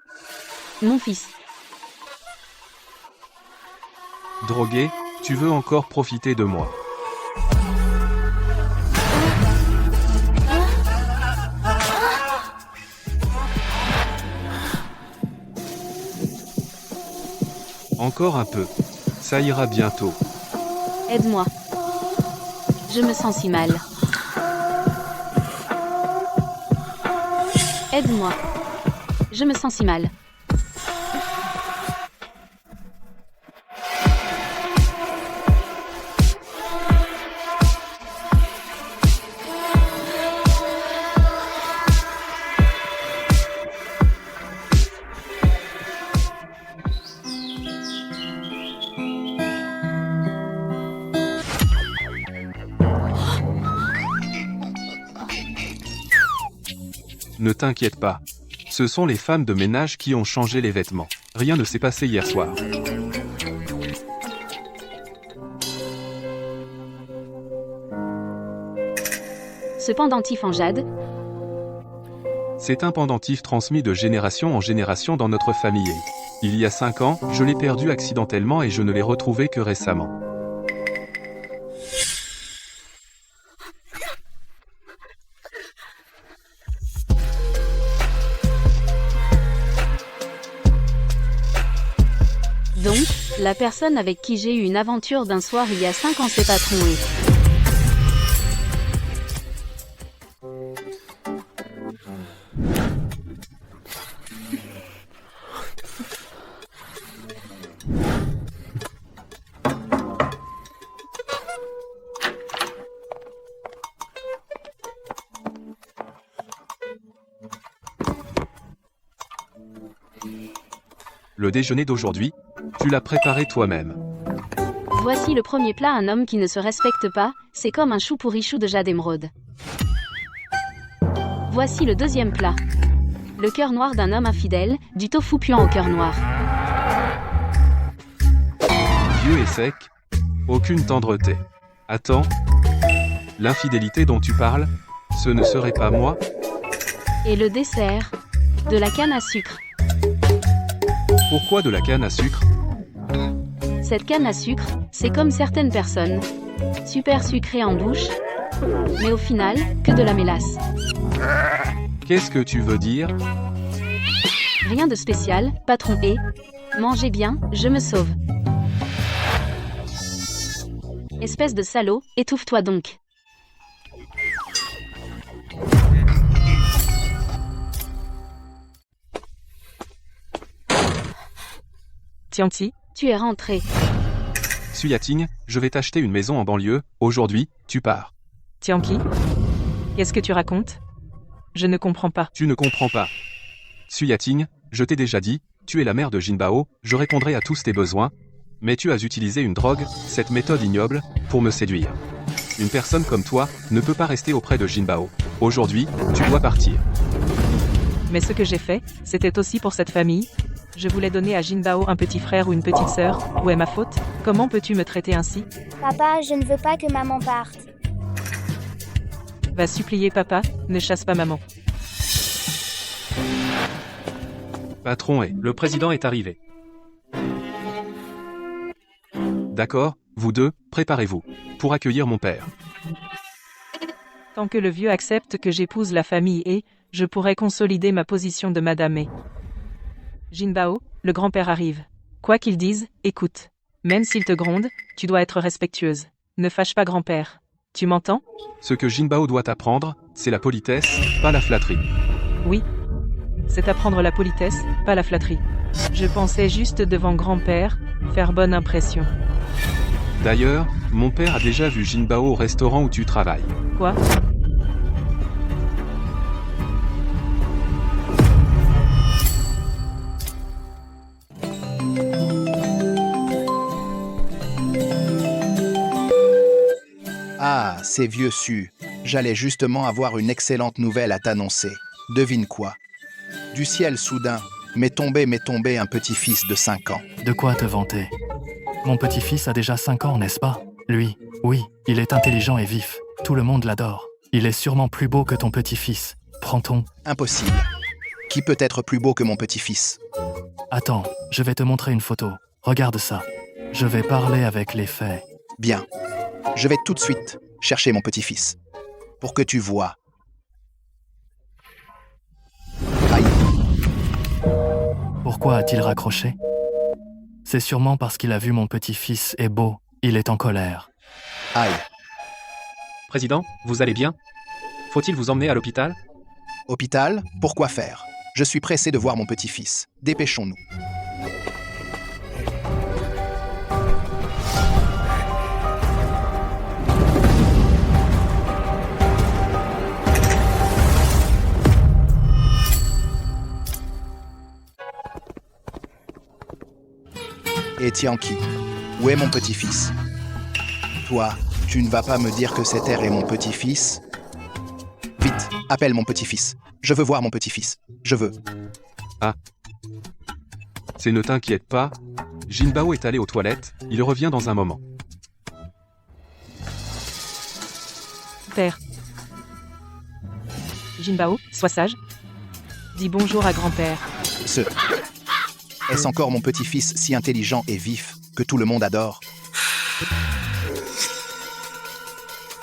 Mon fils. drogué, tu veux encore profiter de moi. Encore un peu. Ça ira bientôt. Aide-moi. Je me sens si mal. Aide-moi. Je me sens si mal. Ne t'inquiète pas. Ce sont les femmes de ménage qui ont changé les vêtements. Rien ne s'est passé hier soir. Ce pendentif en jade, C'est un pendentif transmis de génération en génération dans notre famille. Il y a 5 ans, je l'ai perdu accidentellement et je ne l'ai retrouvé que récemment. donc, la personne avec qui j'ai eu une aventure d'un soir il y a 5 ans, c'est Patron et... Le déjeuner d'aujourd'hui, tu l'as préparé toi-même. Voici le premier plat. Un homme qui ne se respecte pas, c'est comme un chou pourri chou de jade émeraude. Voici le deuxième plat. Le cœur noir d'un homme infidèle, du tofu puant au cœur noir. Vieux et sec. Aucune tendreté. Attends. L'infidélité dont tu parles, ce ne serait pas moi? Et le dessert, de la canne à sucre. Pourquoi de la canne à sucre? Cette canne à sucre, c'est comme certaines personnes. Super sucrée en bouche, mais au final, que de la mélasse. Qu'est-ce que tu veux dire? Rien de spécial, patron, et... Mangez bien, je me sauve. Espèce de salaud, étouffe-toi donc. Tianti, Tu es rentré. Suyating, je vais t'acheter une maison en banlieue, aujourd'hui, tu pars. Tianki, qu'est-ce que tu racontes? Je ne comprends pas. Tu ne comprends pas. Suyating, je t'ai déjà dit, tu es la mère de Jinbao, je répondrai à tous tes besoins, mais tu as utilisé une drogue, cette méthode ignoble, pour me séduire. Une personne comme toi ne peut pas rester auprès de Jinbao. Aujourd'hui, tu dois partir. Mais ce que j'ai fait, c'était aussi pour cette famille. Je voulais donner à Jinbao un petit frère ou une petite sœur. Où est ma faute? Comment peux-tu me traiter ainsi? Papa, je ne veux pas que maman parte. Va supplier papa, ne chasse pas maman. Patron est. Le président est arrivé. D'accord, vous deux, préparez-vous. Pour accueillir mon père. Tant que le vieux accepte que j'épouse la famille et, je pourrai consolider ma position de madame et... Jinbao, le grand-père arrive. Quoi qu'il dise, écoute. Même s'il te gronde, tu dois être respectueuse. Ne fâche pas grand-père. Tu m'entends? Ce que Jinbao doit apprendre, c'est la politesse, pas la flatterie. Oui. C'est apprendre la politesse, pas la flatterie. Je pensais juste devant grand-père, faire bonne impression. D'ailleurs, mon père a déjà vu Jinbao au restaurant où tu travailles. Quoi? Ah, c'est vieux su. J'allais justement avoir une excellente nouvelle à t'annoncer. Devine quoi? Du ciel soudain, m'est tombé un petit-fils de 5 ans. De quoi te vanter? Mon petit-fils a déjà 5 ans, n'est-ce pas? Lui, oui, il est intelligent et vif. Tout le monde l'adore. Il est sûrement plus beau que ton petit-fils. Prend-on? Impossible. Qui peut être plus beau que mon petit-fils? Attends, je vais te montrer une photo. Regarde ça. Je vais parler avec les faits. Bien. Je vais tout de suite chercher mon petit-fils. Pour que tu vois. Aïe. Pourquoi a-t-il raccroché? C'est sûrement parce qu'il a vu mon petit-fils est beau. Il est en colère. Aïe. Président, vous allez bien? Faut-il vous emmener à l'hôpital? Hôpital? Pourquoi faire? Je suis pressé de voir mon petit-fils. Dépêchons-nous. Et Tianqi, où est mon petit-fils? Toi, tu ne vas pas me dire que cet air est mon petit-fils? Vite, appelle mon petit-fils. Je veux voir mon petit-fils. Je veux. C'est ne t'inquiète pas. Jinbao est allé aux toilettes, il revient dans un moment. Père. Jinbao, sois sage. Dis bonjour à grand-père. Est-ce encore mon petit-fils si intelligent et vif que tout le monde adore?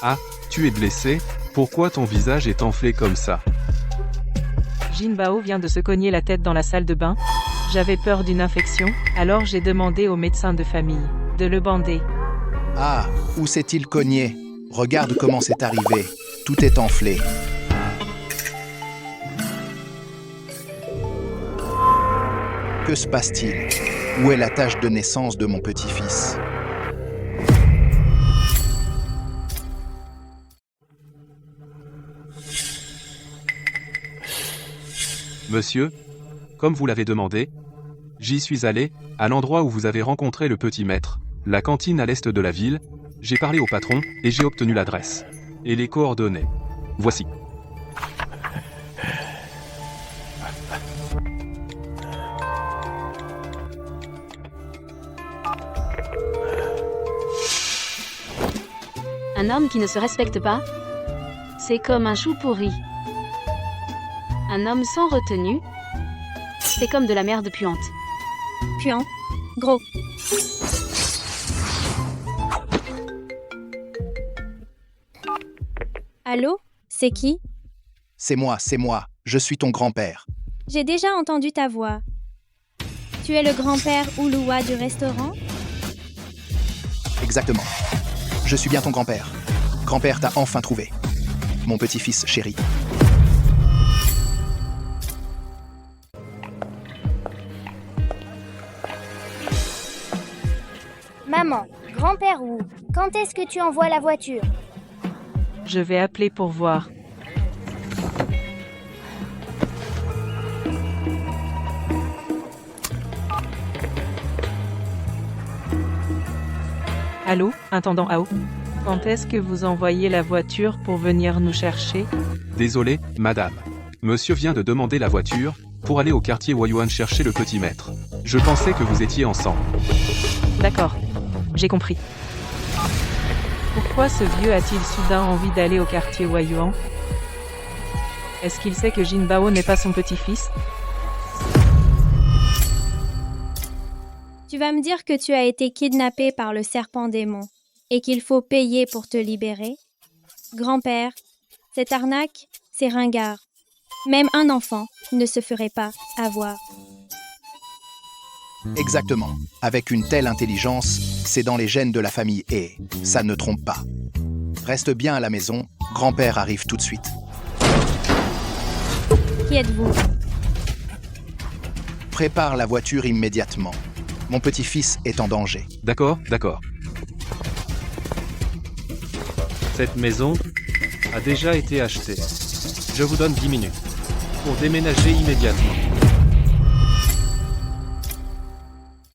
Ah, tu es blessé? Pourquoi ton visage est enflé comme ça? Jinbao vient de se cogner la tête dans la salle de bain. J'avais peur d'une infection, alors j'ai demandé au médecin de famille de le bander. Ah, où s'est-il cogné? Regarde comment c'est arrivé. Tout est enflé. Que se passe-t-il? Où est la tache de naissance de mon petit-fils? Monsieur, comme vous l'avez demandé, j'y suis allé, à l'endroit où vous avez rencontré le petit maître, la cantine à l'est de la ville. J'ai parlé au patron et j'ai obtenu l'adresse. Et les coordonnées. Voici. Un homme qui ne se respecte pas, c'est comme un chou pourri. Un homme sans retenue, c'est comme de la merde puante. Puant. Gros. Allô? C'est qui? C'est moi. Je suis ton grand-père. J'ai déjà entendu ta voix. Tu es le grand-père Uluwa du restaurant? Exactement. Je suis bien ton grand-père. Grand-père t'a enfin trouvé. Mon petit-fils chéri. Maman, grand-père où? Quand est-ce que tu envoies la voiture? Je vais appeler pour voir. Allô, intendant Ao? Quand est-ce que vous envoyez la voiture pour venir nous chercher? Désolé, madame. Monsieur vient de demander la voiture pour aller au quartier Huayuan chercher le petit maître. Je pensais que vous étiez ensemble. D'accord, j'ai compris. Pourquoi ce vieux a-t-il soudain envie d'aller au quartier Huayuan? Est-ce qu'il sait que Jinbao n'est pas son petit-fils? Tu vas me dire que tu as été kidnappé par le serpent démon et qu'il faut payer pour te libérer? Grand-père, cette arnaque, c'est ringard. Même un enfant ne se ferait pas avoir. Exactement. Avec une telle intelligence, c'est dans les gènes de la famille et ça ne trompe pas. Reste bien à la maison, grand-père arrive tout de suite. Qui êtes-vous? Prépare la voiture immédiatement. Mon petit-fils est en danger. D'accord, d'accord. Cette maison a déjà été achetée. Je vous donne 10 minutes pour déménager immédiatement.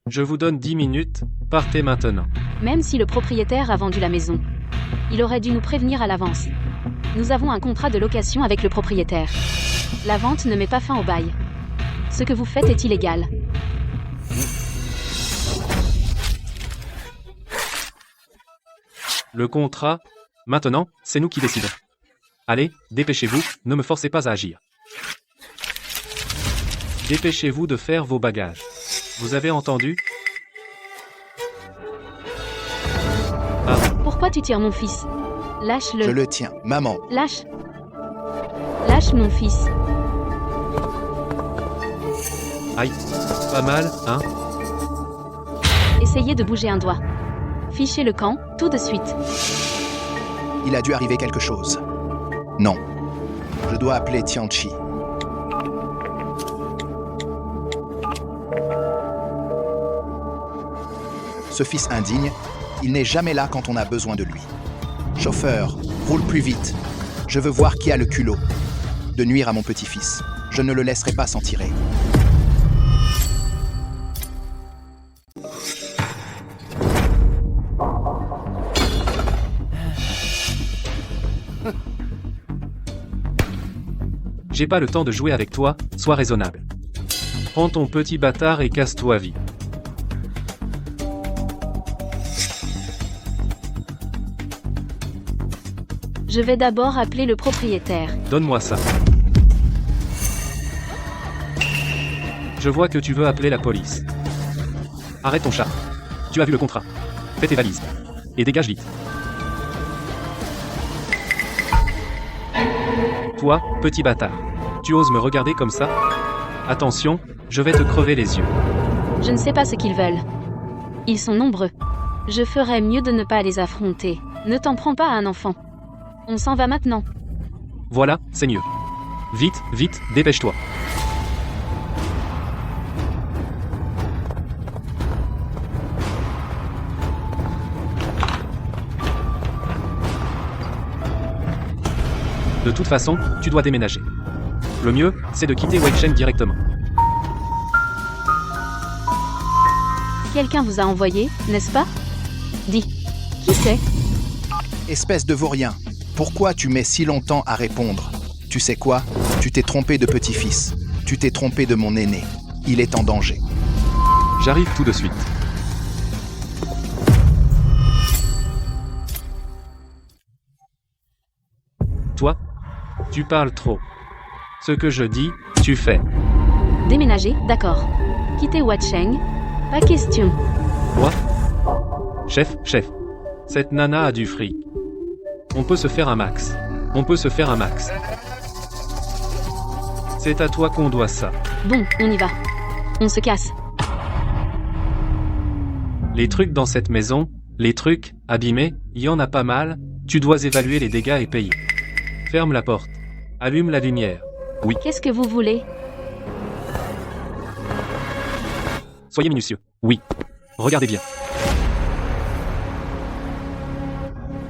Je vous donne 10 minutes, partez maintenant. Même si le propriétaire a vendu la maison, il aurait dû nous prévenir à l'avance. Nous avons un contrat de location avec le propriétaire. La vente ne met pas fin au bail. Ce que vous faites est illégal. Le contrat, maintenant, c'est nous qui décidons. Allez, dépêchez-vous, ne me forcez pas à agir. Dépêchez-vous de faire vos bagages. Vous avez entendu? Pourquoi tu tires mon fils? Lâche-le. Je le tiens. Maman, Lâche. Lâche mon fils. Aïe, pas mal, hein? Essayez de bouger un doigt. Fichez le camp, tout de suite. il a dû arriver quelque chose. Non. Je dois appeler Tianchi. Ce fils indigne, il n'est jamais là quand on a besoin de lui. Chauffeur, roule plus vite. Je veux voir qui a le culot de nuire à mon petit-fils. Je ne le laisserai pas s'en tirer. J'ai pas le temps de jouer avec toi, sois raisonnable. Prends ton petit bâtard et casse-toi vite. Je vais d'abord appeler le propriétaire. Donne-moi ça. Je vois que tu veux appeler la police. Arrête ton chat. Tu as vu le contrat. Fais tes valises. Et dégage vite. Toi, petit bâtard. Tu oses me regarder comme ça? Attention, je vais te crever les yeux. Je ne sais pas ce qu'ils veulent. Ils sont nombreux. Je ferais mieux de ne pas les affronter. Ne t'en prends pas à un enfant. On s'en va maintenant. Voilà, c'est mieux. Vite, vite, dépêche-toi. De toute façon, tu dois déménager. Le mieux, c'est de quitter Weishen directement. Quelqu'un vous a envoyé, n'est-ce pas? Dis. Qui c'est? Espèce de vaurien, pourquoi tu mets si longtemps à répondre? Tu sais quoi? Tu t'es trompé de petit-fils. Tu t'es trompé de mon aîné. Il est en danger. J'arrive tout de suite. Toi, tu parles trop. Ce que je dis, tu fais. Déménager, d'accord. Quitter Watcheng? Pas question. Quoi? Chef, cette nana a du fric. On peut se faire un max. On peut se faire un max. C'est à toi qu'on doit ça. Bon, on y va. On se casse. Les trucs dans cette maison, les trucs, abîmés, il y en a pas mal, tu dois évaluer les dégâts et payer. Ferme la porte. Allume la lumière. Oui. Qu'est-ce que vous voulez? Soyez minutieux. Oui. Regardez bien.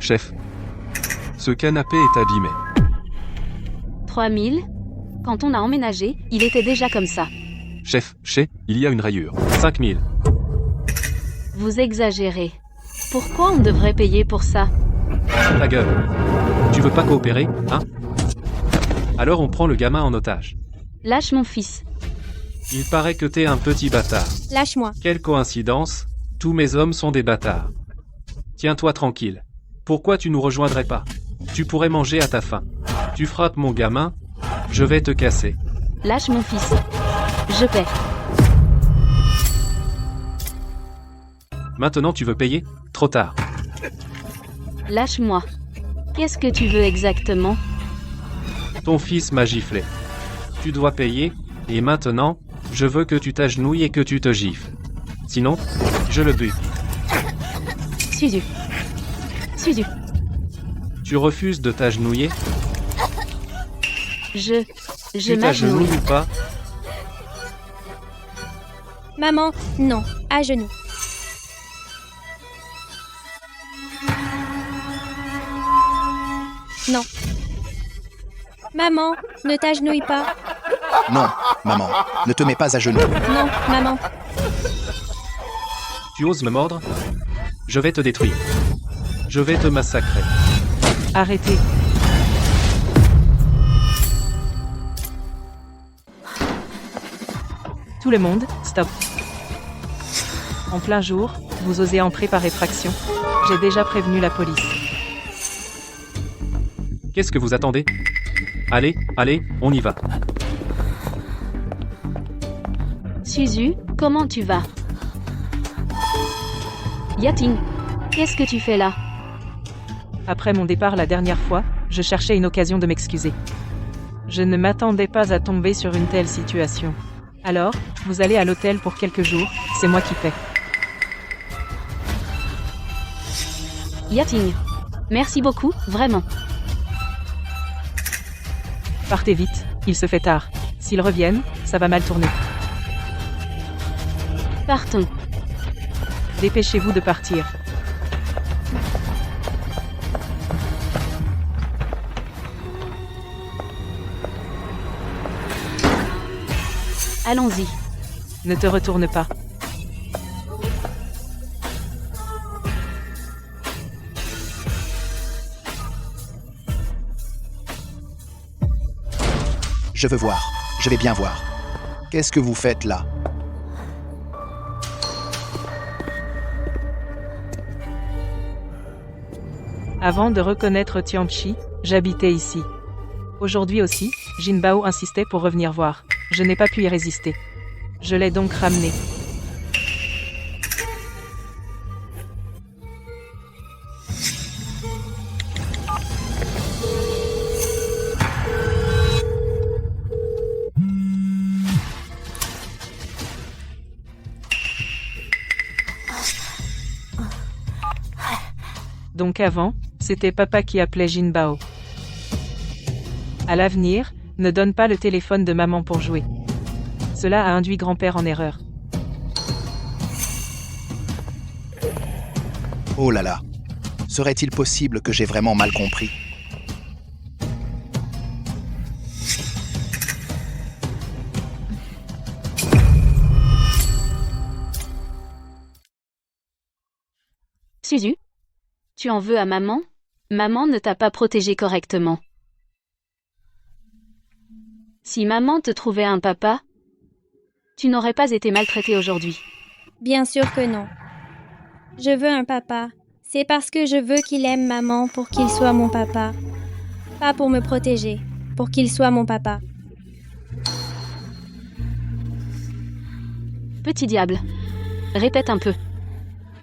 Chef. Ce canapé est abîmé. 3000? Quand on a emménagé, il était déjà comme ça. Chef, il y a une rayure. 5000. Vous exagérez. Pourquoi on devrait payer pour ça? Ta gueule. Tu veux pas coopérer, hein? Alors on prend le gamin en otage. Lâche mon fils. Il paraît que t'es un petit bâtard. Lâche-moi. Quelle coïncidence, tous mes hommes sont des bâtards. Tiens-toi tranquille. Pourquoi tu nous rejoindrais pas? Tu pourrais manger à ta faim. Tu frappes mon gamin, je vais te casser. Lâche mon fils. Je paie. Maintenant tu veux payer? Trop tard. Lâche-moi. Qu'est-ce que tu veux exactement? Ton fils m'a giflé. Tu dois payer, et maintenant, je veux que tu t'agenouilles et que tu te gifles. Sinon, je le bute. Suzu. Suzu. Tu refuses de t'agenouiller? Je Tu m'agenouille. t'agenouilles ou pas? Maman, non, à genoux. Non. Maman, ne t'agenouille pas. Non, maman, ne te mets pas à genoux. Non, maman. Tu oses me mordre? Je vais te détruire. Je vais te massacrer. Arrêtez. Tout le monde, stop. En plein jour, vous osez entrer par effraction. J'ai déjà prévenu la police. Qu'est-ce que vous attendez? Allez, allez, on y va. Suzu, comment tu vas? Yating, qu'est-ce que tu fais là? Après mon départ la dernière fois, je cherchais une occasion de m'excuser. Je ne m'attendais pas à tomber sur une telle situation. Alors, vous allez à l'hôtel pour quelques jours, c'est moi qui paie. Yating. Merci beaucoup, vraiment. Partez vite, il se fait tard. S'ils reviennent, ça va mal tourner. Partons. Dépêchez-vous de partir. Allons-y. Ne te retourne pas. Je veux voir. Je vais bien voir. Qu'est-ce que vous faites là? Avant de reconnaître Tianchi, j'habitais ici. Aujourd'hui aussi, Jinbao insistait pour revenir voir. Je n'ai pas pu y résister. Je l'ai donc ramené. Donc avant, c'était papa qui appelait Jinbao. À l'avenir, ne donne pas le téléphone de maman pour jouer. Cela a induit grand-père en erreur. Oh là là. Serait-il possible que j'ai vraiment mal compris? Suzu, tu en veux à maman? Maman ne t'a pas protégé correctement. Si maman te trouvait un papa, tu n'aurais pas été maltraité aujourd'hui. Bien sûr que non. Je veux un papa. C'est parce que je veux qu'il aime maman pour qu'il soit mon papa. Pas pour me protéger, pour qu'il soit mon papa. Petit diable. Répète un peu.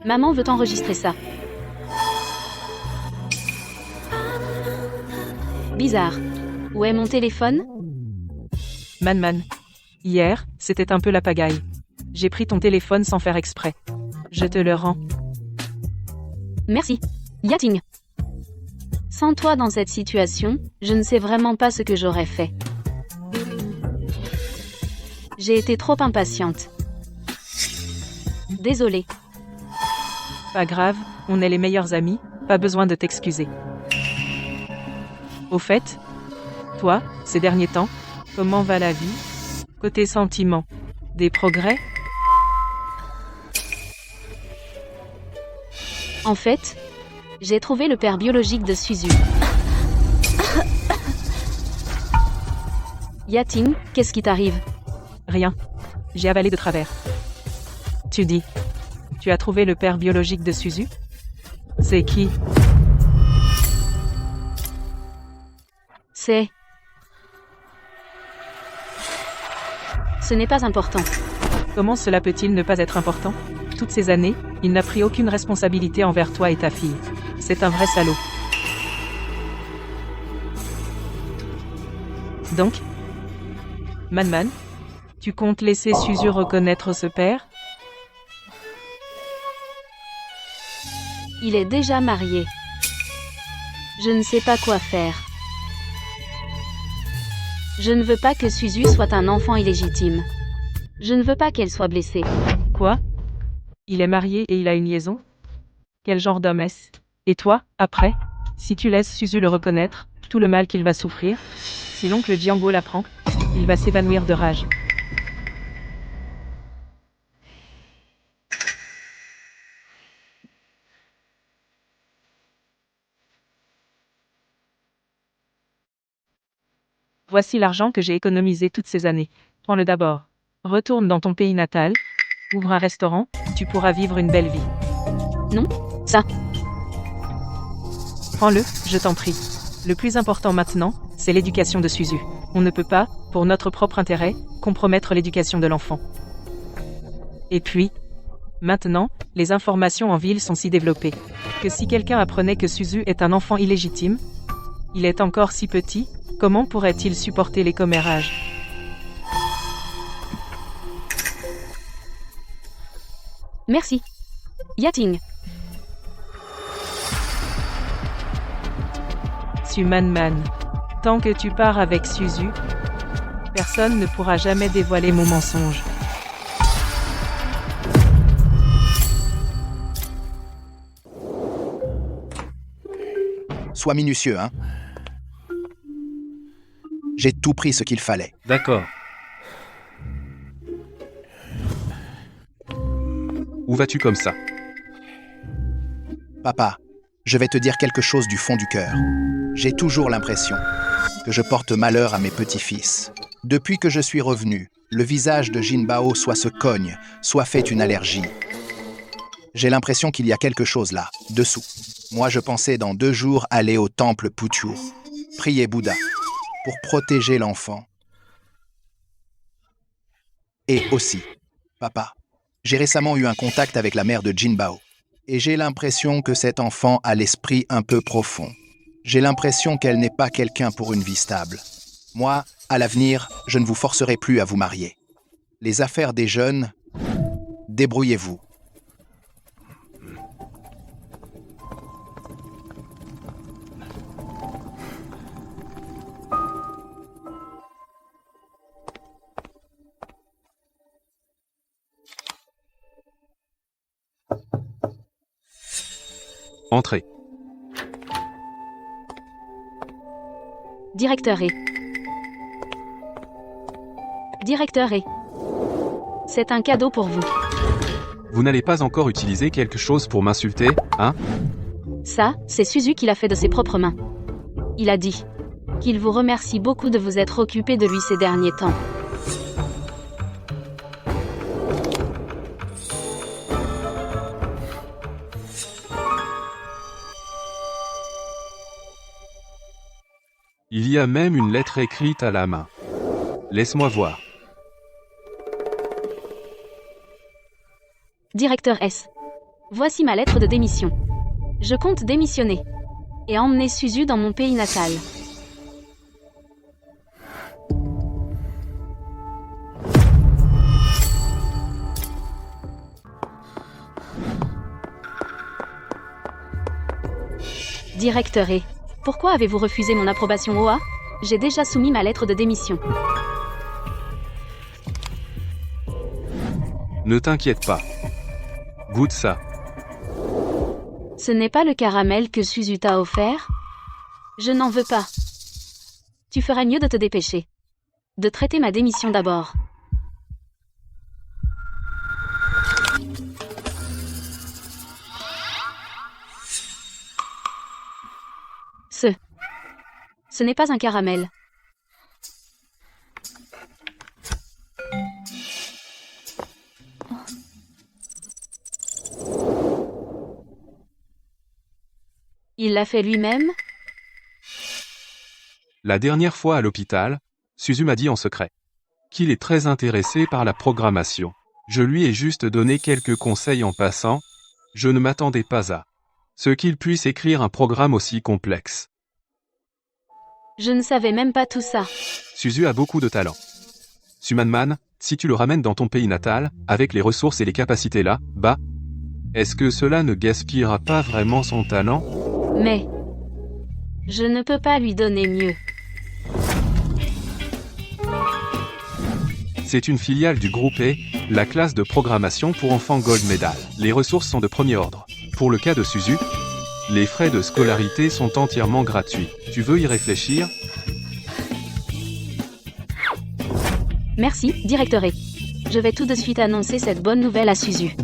Maman veut enregistrer ça. Bizarre. Où est mon téléphone? Man. Hier, c'était un peu la pagaille. J'ai pris ton téléphone sans faire exprès. Je te le rends. Merci. Yating. Sans toi dans cette situation, je ne sais vraiment pas ce que j'aurais fait. J'ai été trop impatiente. Désolée. Pas grave, on est les meilleurs amis, pas besoin de t'excuser. Au fait, toi, ces derniers temps, comment va la vie? Côté sentiments, des progrès? En fait, j'ai trouvé le père biologique de Suzu. Yating, qu'est-ce qui t'arrive? Rien. J'ai avalé de travers. Tu dis. Tu as trouvé le père biologique de Suzu? C'est qui? C'est... Ce n'est pas important. Comment cela peut-il ne pas être important? Toutes ces années, il n'a pris aucune responsabilité envers toi et ta fille. C'est un vrai salaud. Donc, Man, tu comptes laisser Suzu reconnaître ce père? Il est déjà marié. Je ne sais pas quoi faire. Je ne veux pas que Suzu soit un enfant illégitime. Je ne veux pas qu'elle soit blessée. Quoi? Il est marié et il a une liaison? Quel genre d'homme est-ce? Et toi, après? Si tu laisses Suzu le reconnaître, tout le mal qu'il va souffrir, si l'oncle Django l'apprend, il va s'évanouir de rage. Voici l'argent que j'ai économisé toutes ces années. Prends-le d'abord. Retourne dans ton pays natal, ouvre un restaurant, tu pourras vivre une belle vie. Non, ça. Prends-le, je t'en prie. Le plus important maintenant, c'est l'éducation de Suzu. On ne peut pas, pour notre propre intérêt, compromettre l'éducation de l'enfant. Et puis, maintenant, les informations en ville sont si développées, que si quelqu'un apprenait que Suzu est un enfant illégitime, il est encore si petit, comment pourrait-il supporter les commérages? Merci. Yating. Sumanman. Tant que tu pars avec Suzu, personne ne pourra jamais dévoiler mon mensonge. Sois minutieux, hein. J'ai tout pris ce qu'il fallait. D'accord. Où vas-tu comme ça? Papa, je vais te dire quelque chose du fond du cœur. J'ai toujours l'impression que je porte malheur à mes petits-fils. Depuis que je suis revenu, le visage de Jinbao soit se cogne, soit fait une allergie. J'ai l'impression qu'il y a quelque chose là, dessous. Moi, je pensais dans 2 jours aller au temple Puchu, prier Bouddha, pour protéger l'enfant. Et aussi, papa, j'ai récemment eu un contact avec la mère de Jinbao. Et j'ai l'impression que cet enfant a l'esprit un peu profond. J'ai l'impression qu'elle n'est pas quelqu'un pour une vie stable. Moi, à l'avenir, je ne vous forcerai plus à vous marier. Les affaires des jeunes, débrouillez-vous. Entrez. Directeur E. Directeur E. C'est un cadeau pour vous. Vous n'allez pas encore utiliser quelque chose pour m'insulter, hein? Ça, c'est Suzu qui l'a fait de ses propres mains. Il a dit qu'il vous remercie beaucoup de vous être occupé de lui ces derniers temps. Il y a même une lettre écrite à la main. Laisse-moi voir. Directeur S. Voici ma lettre de démission. Je compte démissionner et emmener Suzu dans mon pays natal. Directeur E. Pourquoi avez-vous refusé mon approbation OA? J'ai déjà soumis ma lettre de démission. Ne t'inquiète pas. Goûte ça. Ce n'est pas le caramel que Suzu t'a offert? Je n'en veux pas. Tu ferais mieux de te dépêcher. De traiter ma démission d'abord. Ce n'est pas un caramel. Il l'a fait lui-même? La dernière fois à l'hôpital, Suzu m'a dit en secret qu'il est très intéressé par la programmation. Je lui ai juste donné quelques conseils en passant. Je ne m'attendais pas à ce qu'il puisse écrire un programme aussi complexe. Je ne savais même pas tout ça. Suzu a beaucoup de talent. Sumanman, si tu le ramènes dans ton pays natal, avec les ressources et les capacités là, bah, Est-ce que cela ne gaspillera pas vraiment son talent? Mais je ne peux pas lui donner mieux. C'est une filiale du groupe A, la classe de programmation pour enfants Gold Medal. Les ressources sont de premier ordre. Pour le cas de Suzu, les frais de scolarité sont entièrement gratuits. Tu veux y réfléchir? Merci, directeur A. Je vais tout de suite annoncer cette bonne nouvelle à Suzu.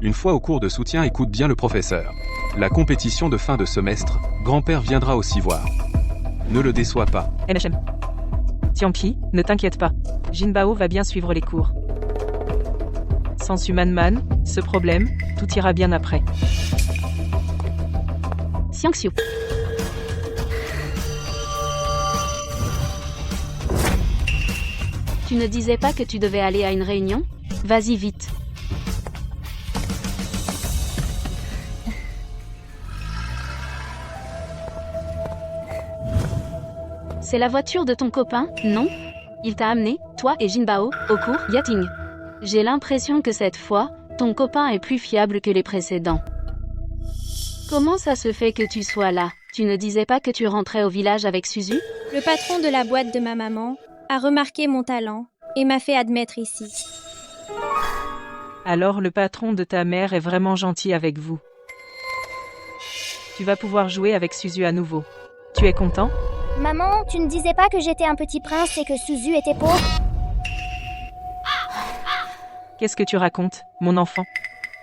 Une fois au cours de soutien, écoute bien le professeur. La compétition de fin de semestre, grand-père viendra aussi voir. Ne le déçois pas. NHM. Tianqi, ne t'inquiète pas. Jinbao va bien suivre les cours. Sans Sumanman, ce problème, tout ira bien après. Xiangxiu. Tu ne disais pas que tu devais aller à une réunion? Vas-y vite. C'est la voiture de ton copain, non? Il t'a amené, toi et Jinbao, au cours Yating. J'ai l'impression que cette fois, ton copain est plus fiable que les précédents. Comment ça se fait que tu sois là? Tu ne disais pas que tu rentrais au village avec Suzu? Le patron de la boîte de ma maman a remarqué mon talent et m'a fait admettre ici. Alors le patron de ta mère est vraiment gentil avec vous. Tu vas pouvoir jouer avec Suzu à nouveau. Tu es content? Maman, tu ne disais pas que j'étais un petit prince et que Suzu était pauvre? Qu'est-ce que tu racontes, mon enfant?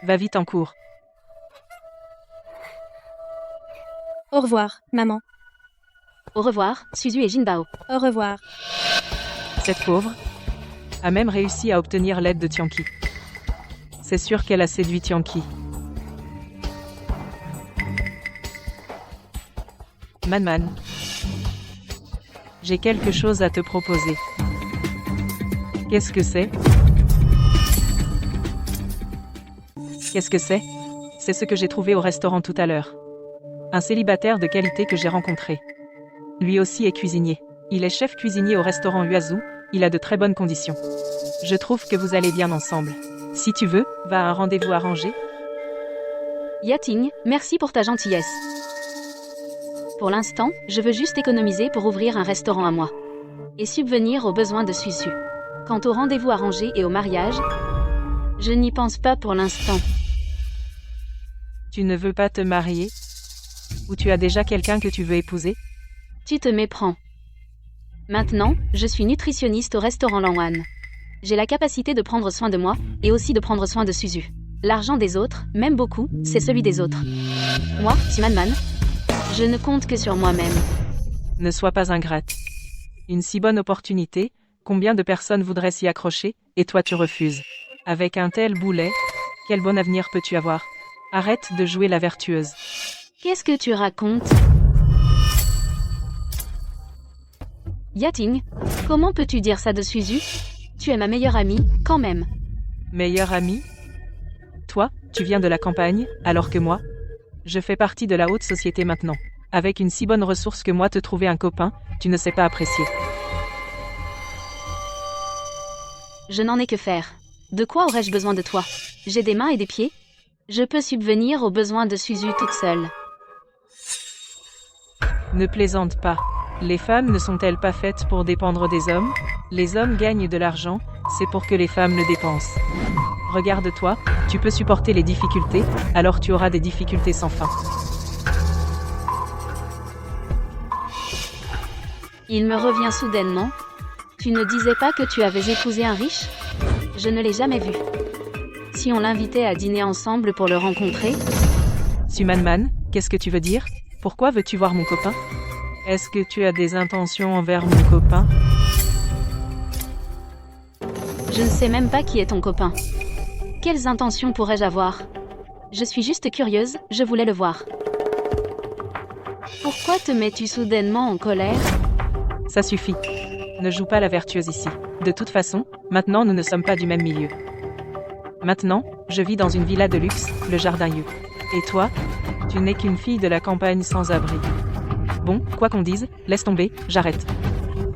Va vite en cours. Au revoir, maman. Au revoir, Suzu et Jinbao. Au revoir. Cette pauvre a même réussi à obtenir l'aide de Tianqi. C'est sûr qu'elle a séduit Tianqi. Manman. J'ai quelque chose à te proposer. Qu'est-ce que c'est? Qu'est-ce que c'est? C'est ce que j'ai trouvé au restaurant tout à l'heure. Un célibataire de qualité que j'ai rencontré. Lui aussi est cuisinier. Il est chef cuisinier au restaurant Uazu, il a de très bonnes conditions. Je trouve que vous allez bien ensemble. Si tu veux, va à un rendez-vous arrangé. Yating, merci pour ta gentillesse. Pour l'instant, je veux juste économiser pour ouvrir un restaurant à moi. Et subvenir aux besoins de Suzu. Quant au rendez-vous arrangé et au mariage, je n'y pense pas pour l'instant. Tu ne veux pas te marier? Ou tu as déjà quelqu'un que tu veux épouser? Tu te méprends. Maintenant, je suis nutritionniste au restaurant Langwan. J'ai la capacité de prendre soin de moi, et aussi de prendre soin de Suzu. L'argent des autres, même beaucoup, c'est celui des autres. Moi, Simanman, je ne compte que sur moi-même. Ne sois pas ingrate. Une si bonne opportunité, combien de personnes voudraient s'y accrocher, et toi tu refuses. Avec un tel boulet, quel bon avenir peux-tu avoir? Arrête de jouer la vertueuse. Qu'est-ce que tu racontes? Yating, comment peux-tu dire ça de Suzu? Tu es ma meilleure amie, quand même. Meilleure amie? Toi, tu viens de la campagne, alors que moi, je fais partie de la haute société maintenant. Avec une si bonne ressource que moi te trouver un copain, tu ne sais pas apprécier. Je n'en ai que faire. De quoi aurais-je besoin de toi? J'ai des mains et des pieds. Je peux subvenir aux besoins de Suzu toute seule. Ne plaisante pas. Les femmes ne sont-elles pas faites pour dépendre des hommes? Les hommes gagnent de l'argent, c'est pour que les femmes le dépensent. Regarde-toi, tu peux supporter les difficultés, alors tu auras des difficultés sans fin. Il me revient soudainement. Tu ne disais pas que tu avais épousé un riche? Je ne l'ai jamais vu. Si on l'invitait à dîner ensemble pour le rencontrer? Sumanman, qu'est-ce que tu veux dire? Pourquoi veux-tu voir mon copain? Est-ce que tu as des intentions envers mon copain? Je ne sais même pas qui est ton copain. Quelles intentions pourrais-je avoir? Je suis juste curieuse, je voulais le voir. Pourquoi te mets-tu soudainement en colère? Ça suffit. Ne joue pas la vertueuse ici. De toute façon, maintenant nous ne sommes pas du même milieu. Maintenant, je vis dans une villa de luxe, le Jardin You. Et toi? Tu n'es qu'une fille de la campagne sans abri. Bon, quoi qu'on dise, laisse tomber, j'arrête.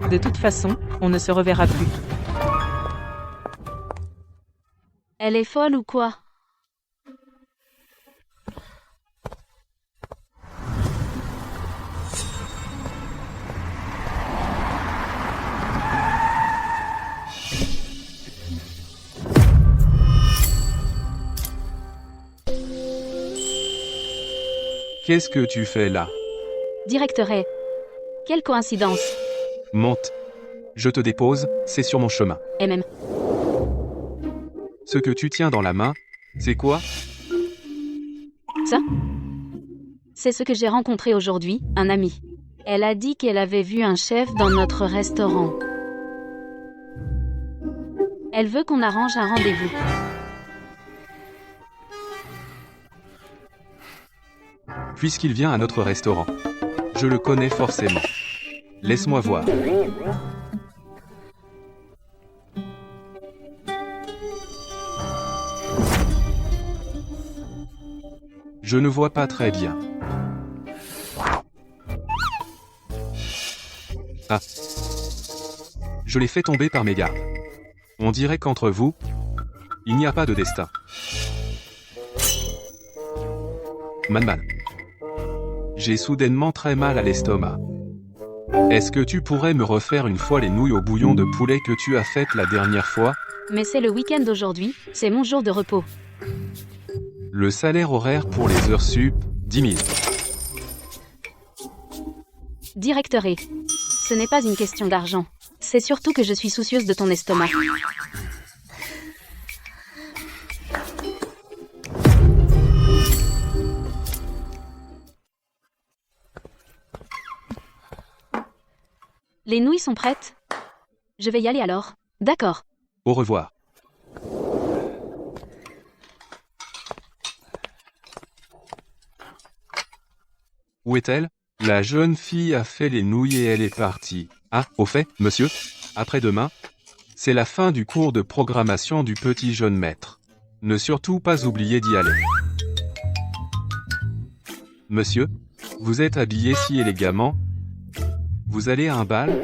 De toute façon, on ne se reverra plus. Elle est folle ou quoi? Qu'est-ce que tu fais là? Directeur, quelle coïncidence. Monte. Je te dépose, c'est sur mon chemin. MM. Ce que tu tiens dans la main, c'est quoi? Ça? C'est ce que j'ai rencontré aujourd'hui, un ami. Elle a dit qu'elle avait vu un chef dans notre restaurant. Elle veut qu'on arrange un rendez-vous. Puisqu'il vient à notre restaurant. Je le connais forcément. Laisse-moi voir. Je ne vois pas très bien. Ah. Je l'ai fait tomber par mes gardes. On dirait qu'entre vous, il n'y a pas de destin. Man. J'ai soudainement très mal à l'estomac. Est-ce que tu pourrais me refaire une fois les nouilles au bouillon de poulet que tu as faites la dernière fois? Mais c'est le week-end aujourd'hui, c'est mon jour de repos. Le salaire horaire pour les heures sup, 10 000. Directeur, ce n'est pas une question d'argent. C'est surtout que je suis soucieuse de ton estomac. Les nouilles sont prêtes? Je vais y aller alors. D'accord. Au revoir. Où est-elle? La jeune fille a fait les nouilles et elle est partie. Ah, au fait, monsieur, après-demain, c'est la fin du cours de programmation du petit jeune maître. Ne surtout pas oublier d'y aller. Monsieur, vous êtes habillé si élégamment. Vous allez à un bal?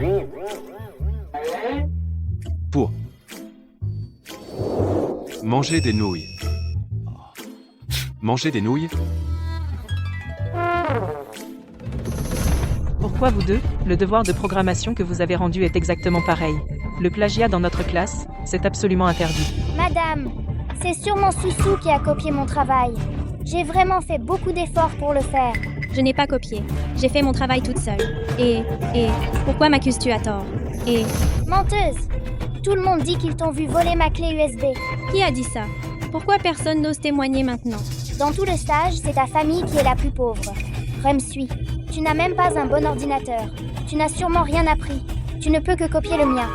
Pour manger des nouilles. Manger des nouilles? Pourquoi vous deux? Le devoir de programmation que vous avez rendu est exactement pareil. Le plagiat dans notre classe, c'est absolument interdit. Madame, c'est sûrement Soussou qui a copié mon travail. J'ai vraiment fait beaucoup d'efforts pour le faire. Je n'ai pas copié. J'ai fait mon travail toute seule. Et, pourquoi m'accuses-tu à tort? Et, Menteuse! Tout le monde dit qu'ils t'ont vu voler ma clé USB. qui a dit ça? Pourquoi personne n'ose témoigner maintenant? Dans tout le stage, c'est ta famille qui est la plus pauvre. Rem-suis. Tu n'as même pas un bon ordinateur. Tu n'as sûrement rien appris. Tu ne peux que copier le mien.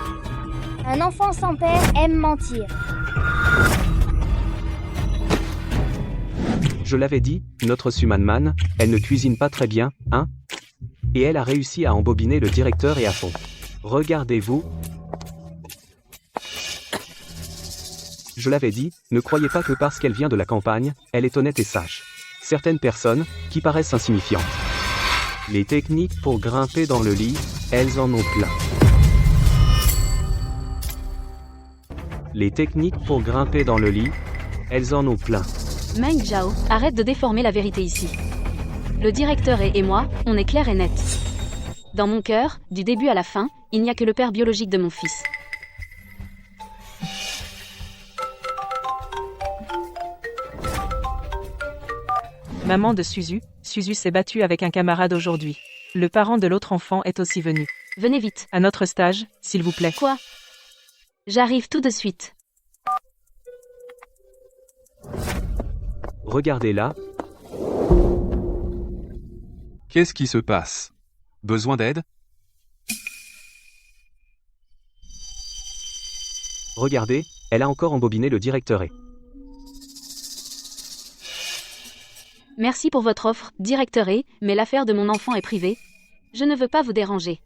Un enfant sans père aime mentir. Je l'avais dit, notre Sumanman, elle ne cuisine pas très bien, hein? Et elle a réussi à embobiner le directeur et à fond. Regardez-vous. Je l'avais dit, ne croyez pas que parce qu'elle vient de la campagne, elle est honnête et sage. Certaines personnes, qui paraissent insignifiantes. Les techniques pour grimper dans le lit, elles en ont plein. Les techniques pour grimper dans le lit, elles en ont plein. Meng Zhao, arrête de déformer la vérité ici. Le directeur et moi, on est clair et net. Dans mon cœur, du début à la fin, il n'y a que le père biologique de mon fils. Maman de Suzu s'est battue avec un camarade aujourd'hui. Le parent de l'autre enfant est aussi venu. Venez vite. À notre stage, s'il vous plaît. Quoi? J'arrive tout de suite. Regardez là. Qu'est-ce qui se passe? Besoin d'aide? Regardez, elle a encore embobiné le directeur et... Merci pour votre offre, directeur, mais l'affaire de mon enfant est privée. Je ne veux pas vous déranger.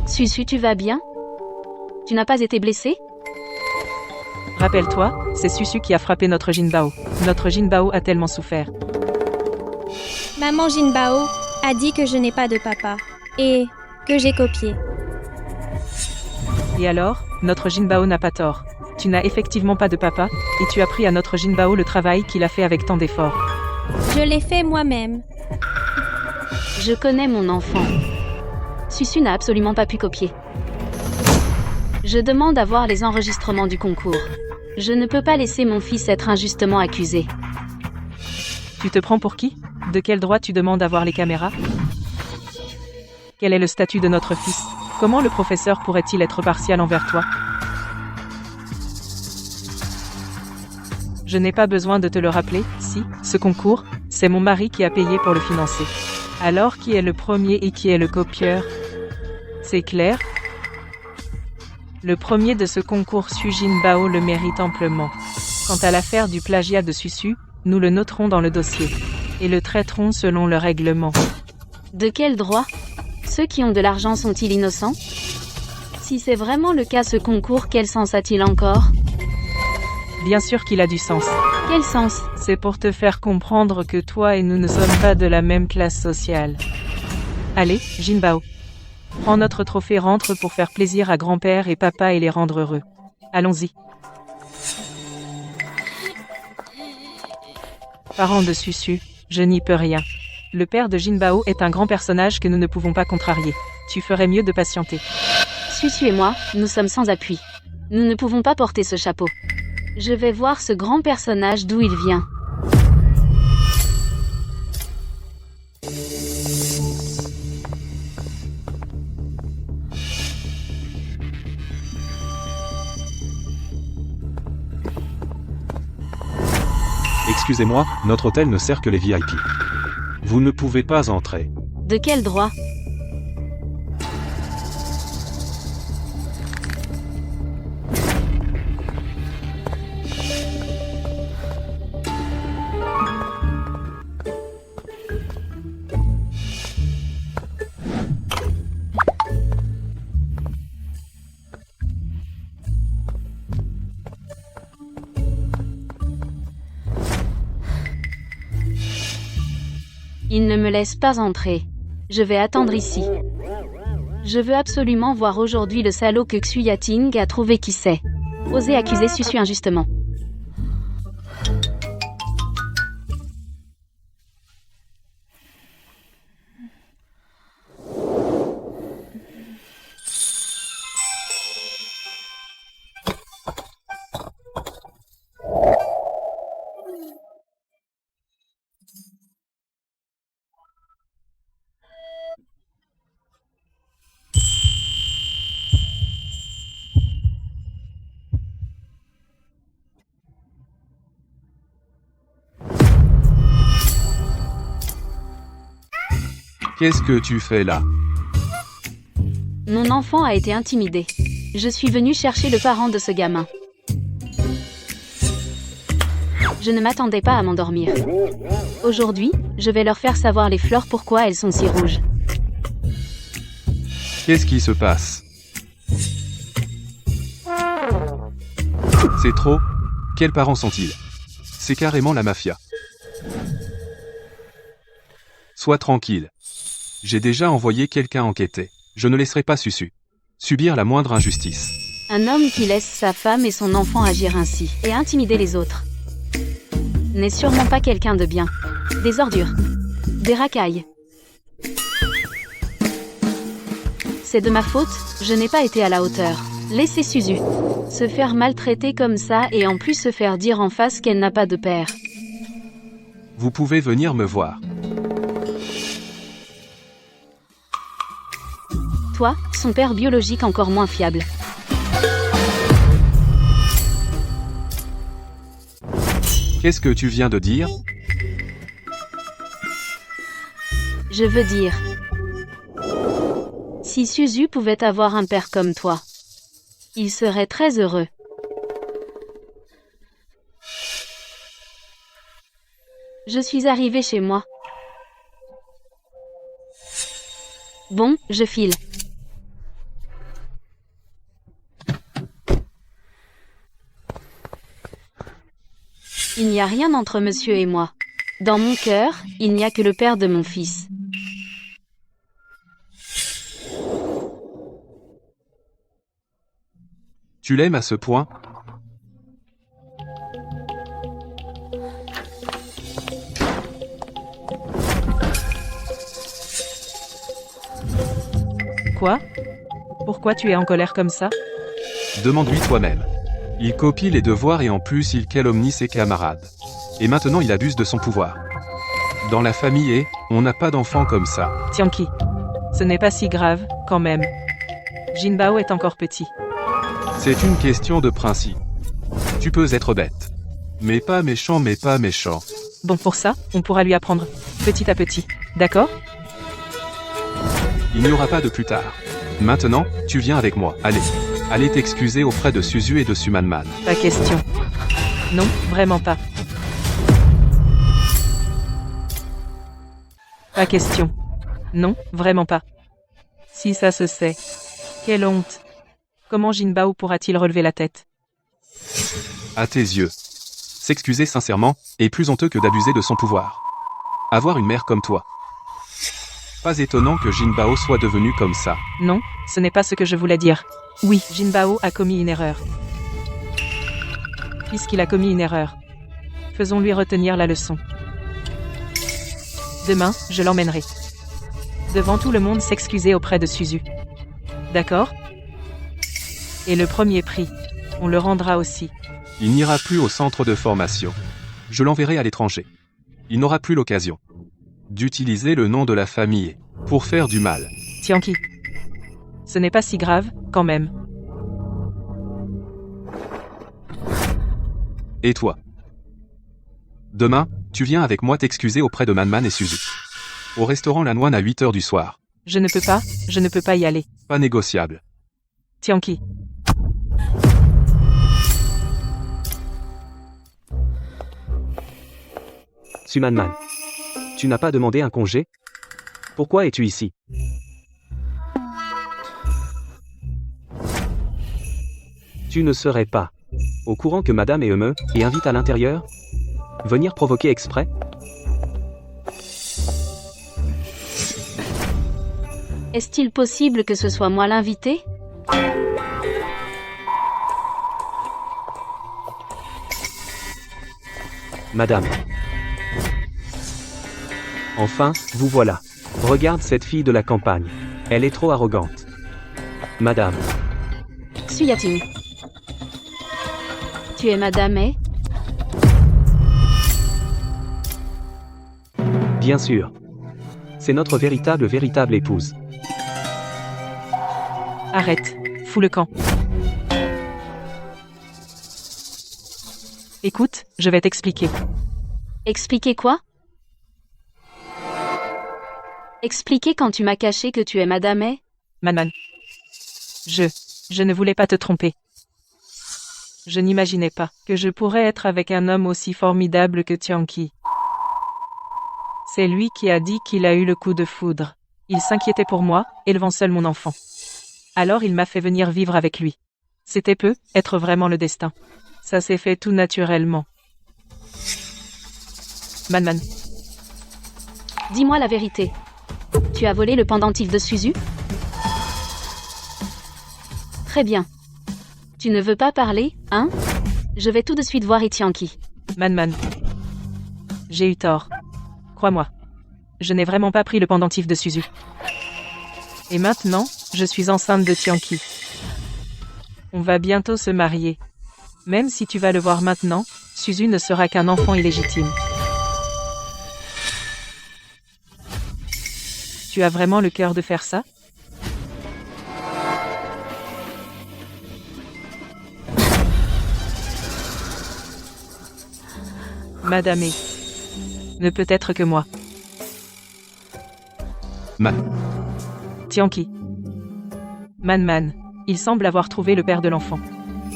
Susu, tu vas bien? Tu n'as pas été blessé? Rappelle-toi, c'est Susu qui a frappé notre Jinbao. Notre Jinbao a tellement souffert. Maman Jinbao a dit que je n'ai pas de papa et que j'ai copié. Et alors, notre Jinbao n'a pas tort. Tu n'as effectivement pas de papa, et tu as pris à notre Jinbao le travail qu'il a fait avec tant d'efforts. Je l'ai fait moi-même. Je connais mon enfant. Susu n'a absolument pas pu copier. Je demande à voir les enregistrements du concours. Je ne peux pas laisser mon fils être injustement accusé. Tu te prends pour qui? De quel droit tu demandes à voir les caméras? Quel est le statut de notre fils? Comment le professeur pourrait-il être partial envers toi? Je n'ai pas besoin de te le rappeler, si, ce concours, c'est mon mari qui a payé pour le financer. Alors qui est le premier et qui est le copieur? C'est clair? Le premier de ce concours Su Jinbao le mérite amplement. Quant à l'affaire du plagiat de Susu, nous le noterons dans le dossier. Et le traiterons selon le règlement. De quel droit? Ceux qui ont de l'argent sont-ils innocents? Si c'est vraiment le cas, ce concours, quel sens a-t-il encore? Bien sûr qu'il a du sens. Quel sens? C'est pour te faire comprendre que toi et nous ne sommes pas de la même classe sociale. Allez, Jinbao. Prends notre trophée, rentre pour faire plaisir à grand-père et papa et les rendre heureux. Allons-y. Parents de Susu, je n'y peux rien. Le père de Jinbao est un grand personnage que nous ne pouvons pas contrarier. Tu ferais mieux de patienter. Susu et moi, nous sommes sans appui. Nous ne pouvons pas porter ce chapeau. Je vais voir ce grand personnage d'où il vient. Excusez-moi, notre hôtel ne sert que les VIP. Vous ne pouvez pas entrer. De quel droit? Il ne me laisse pas entrer. Je vais attendre ici. Je veux absolument voir aujourd'hui le salaud que Xu Yating a trouvé qui c'est. Oser accuser Susu injustement. Qu'est-ce que tu fais là? Mon enfant a été intimidé. Je suis venue chercher le parent de ce gamin. Je ne m'attendais pas à m'endormir. Aujourd'hui, je vais leur faire savoir les fleurs pourquoi elles sont si rouges. Qu'est-ce qui se passe? C'est trop? Quels parents sont-ils? C'est carrément la mafia. Sois tranquille. J'ai déjà envoyé quelqu'un enquêter. Je ne laisserai pas Susu subir la moindre injustice. Un homme qui laisse sa femme et son enfant agir ainsi et intimider les autres n'est sûrement pas quelqu'un de bien. Des ordures. Des racailles. C'est de ma faute, je n'ai pas été à la hauteur. Laissez Susu se faire maltraiter comme ça et en plus se faire dire en face qu'elle n'a pas de père. Vous pouvez venir me voir. Toi, son père biologique encore moins fiable. Qu'est-ce que tu viens de dire? Je veux dire, si Suzu pouvait avoir un père comme toi, il serait très heureux. Je suis arrivée chez moi. Bon, je file. Il n'y a rien entre monsieur et moi. Dans mon cœur, il n'y a que le père de mon fils. Tu l'aimes à ce point? Quoi? Pourquoi tu es en colère comme ça? Demande-lui toi-même. Il copie les devoirs et en plus il calomnie ses camarades. Et maintenant il abuse de son pouvoir. Dans la famille on n'a pas d'enfants comme ça. Tianqi. Ce n'est pas si grave, quand même. Jinbao est encore petit. C'est une question de principe. Tu peux être bête. Mais pas méchant, mais pas méchant. Bon, pour ça, on pourra lui apprendre, petit à petit. D'accord? Il n'y aura pas de plus tard. Maintenant, tu viens avec moi. Allez. Allez t'excuser auprès de Suzu et de Sumanman. Pas question. Non, vraiment pas. Pas question. Non, vraiment pas. Si ça se sait. Quelle honte. Comment Jinbao pourra-t-il relever la tête? À tes yeux. S'excuser sincèrement est plus honteux que d'abuser de son pouvoir. Avoir une mère comme toi. Pas étonnant que Jinbao soit devenu comme ça. Non, ce n'est pas ce que je voulais dire. Oui, Jinbao a commis une erreur. Puisqu'il a commis une erreur, faisons-lui retenir la leçon. Demain, je l'emmènerai. Devant tout le monde s'excuser auprès de Suzu. D'accord? Et le premier prix, on le rendra aussi. Il n'ira plus au centre de formation. Je l'enverrai à l'étranger. Il n'aura plus l'occasion d'utiliser le nom de la famille pour faire du mal. Tianqi. Ce n'est pas si grave, quand même. Et toi? Demain, tu viens avec moi t'excuser auprès de Manman et Suzu. Au restaurant La Noine à 8h du soir. Je ne peux pas y aller. Pas négociable. Tianqi. Sumanman. Tu n'as pas demandé un congé? Pourquoi es-tu ici? Tu ne serais pas au courant que Madame et me et invite à l'intérieur? Venir provoquer exprès? Est-il possible que ce soit moi l'invité? Madame. Enfin, vous voilà. Regarde cette fille de la campagne. Elle est trop arrogante. Madame. Suyating. Tu es Madame A? Bien sûr. C'est notre véritable épouse. Arrête, fous le camp. Écoute, je vais t'expliquer. Expliquer quoi? Expliquer quand tu m'as caché que tu es Madame A? Manman. Je ne voulais pas te tromper. Je n'imaginais pas que je pourrais être avec un homme aussi formidable que Tianqi. C'est lui qui a dit qu'il a eu le coup de foudre. Il s'inquiétait pour moi, élevant seul mon enfant. Alors il m'a fait venir vivre avec lui. C'était peu, être vraiment le destin. Ça s'est fait tout naturellement. Manman. Dis-moi la vérité. Tu as volé le pendentif de Suzu? Très bien. Tu ne veux pas parler, hein? Je vais tout de suite voir Tianqi. Manman. J'ai eu tort. Crois-moi. Je n'ai vraiment pas pris le pendentif de Suzu. Et maintenant, je suis enceinte de Tianqi. On va bientôt se marier. Même si tu vas le voir maintenant, Suzu ne sera qu'un enfant illégitime. Tu as vraiment le cœur de faire ça? Madame E. Ne peut être que moi. Tianqi. Man. Il semble avoir trouvé le père de l'enfant.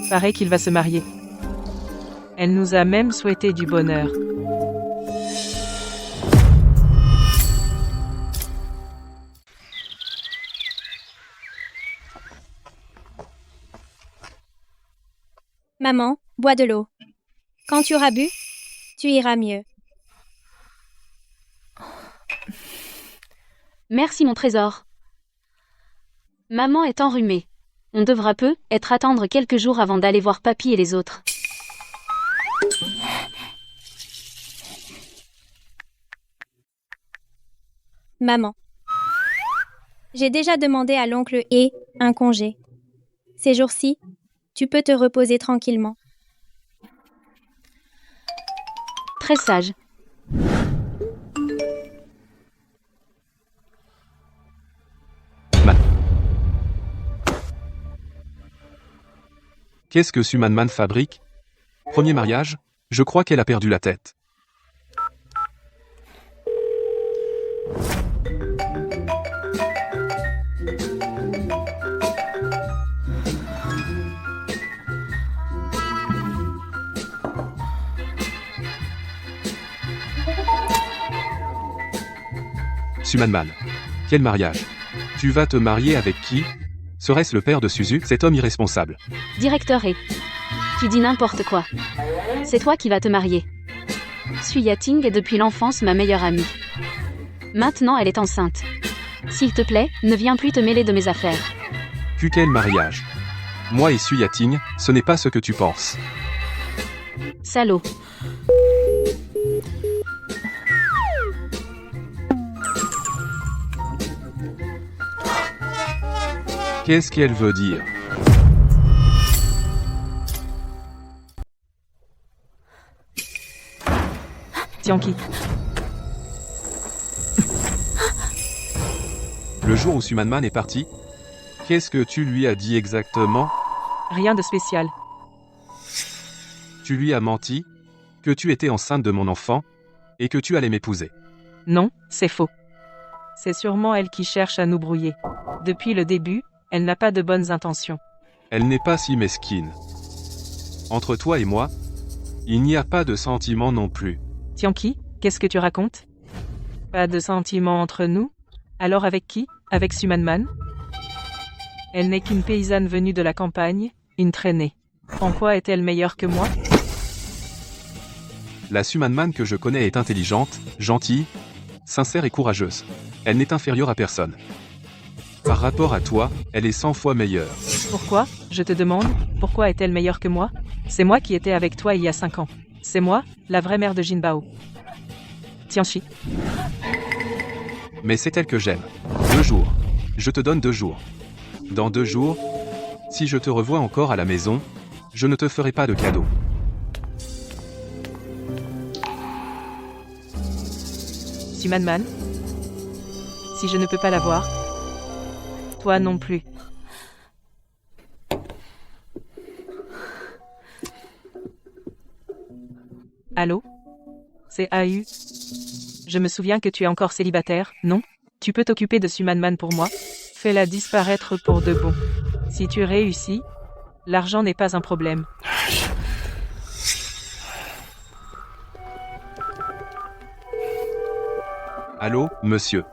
Paraît qu'il va se marier. Elle nous a même souhaité du bonheur. Maman, bois de l'eau. Quand tu auras bu, tu iras mieux. Merci mon trésor. Maman est enrhumée. On devra peut-être attendre quelques jours avant d'aller voir papy et les autres. Maman. J'ai déjà demandé à l'oncle E un congé. Ces jours-ci, tu peux te reposer tranquillement. Très sage. Qu'est-ce que Sumanman fabrique? Premier mariage? Je crois qu'elle a perdu la tête. Sumanman. Quel mariage? Tu vas te marier avec qui? Serait-ce le père de Suzu, cet homme irresponsable? Directeur E. Tu dis n'importe quoi. C'est toi qui vas te marier. Sui Yating est depuis l'enfance ma meilleure amie. Maintenant elle est enceinte. S'il te plaît, ne viens plus te mêler de mes affaires. Quel mariage? Moi et Sui Yating, ce n'est pas ce que tu penses. Salaud. Qu'est-ce qu'elle veut dire? Tianqi. Le jour où Sumanman est parti, qu'est-ce que tu lui as dit exactement? Rien de spécial. Tu lui as menti, que tu étais enceinte de mon enfant, et que tu allais m'épouser. Non, c'est faux. C'est sûrement elle qui cherche à nous brouiller. Depuis le début, elle n'a pas de bonnes intentions. Elle n'est pas si mesquine. Entre toi et moi, il n'y a pas de sentiments non plus. Tianqi, qu'est-ce que tu racontes? Pas de sentiments entre nous? Alors avec qui? Avec Sumanman? Elle n'est qu'une paysanne venue de la campagne, une traînée. En quoi est-elle meilleure que moi? La Sumanman que je connais est intelligente, gentille, sincère et courageuse. Elle n'est inférieure à personne. Par rapport à toi, elle est 100 fois meilleure. Pourquoi? Je te demande, pourquoi est-elle meilleure que moi? C'est moi qui étais avec toi il y a 5 ans. C'est moi, la vraie mère de Jinbao. Tianqi. Mais c'est elle que j'aime. 2 jours. Je te donne 2 jours. Dans 2 jours, si je te revois encore à la maison, je ne te ferai pas de cadeau. Sumanman. Si je ne peux pas la voir, toi non plus. Allô? C'est AU. Je me souviens que tu es encore célibataire, non? Tu peux t'occuper de Sumanman pour moi? Fais-la disparaître pour de bon. Si tu réussis, l'argent n'est pas un problème. Allô, monsieur.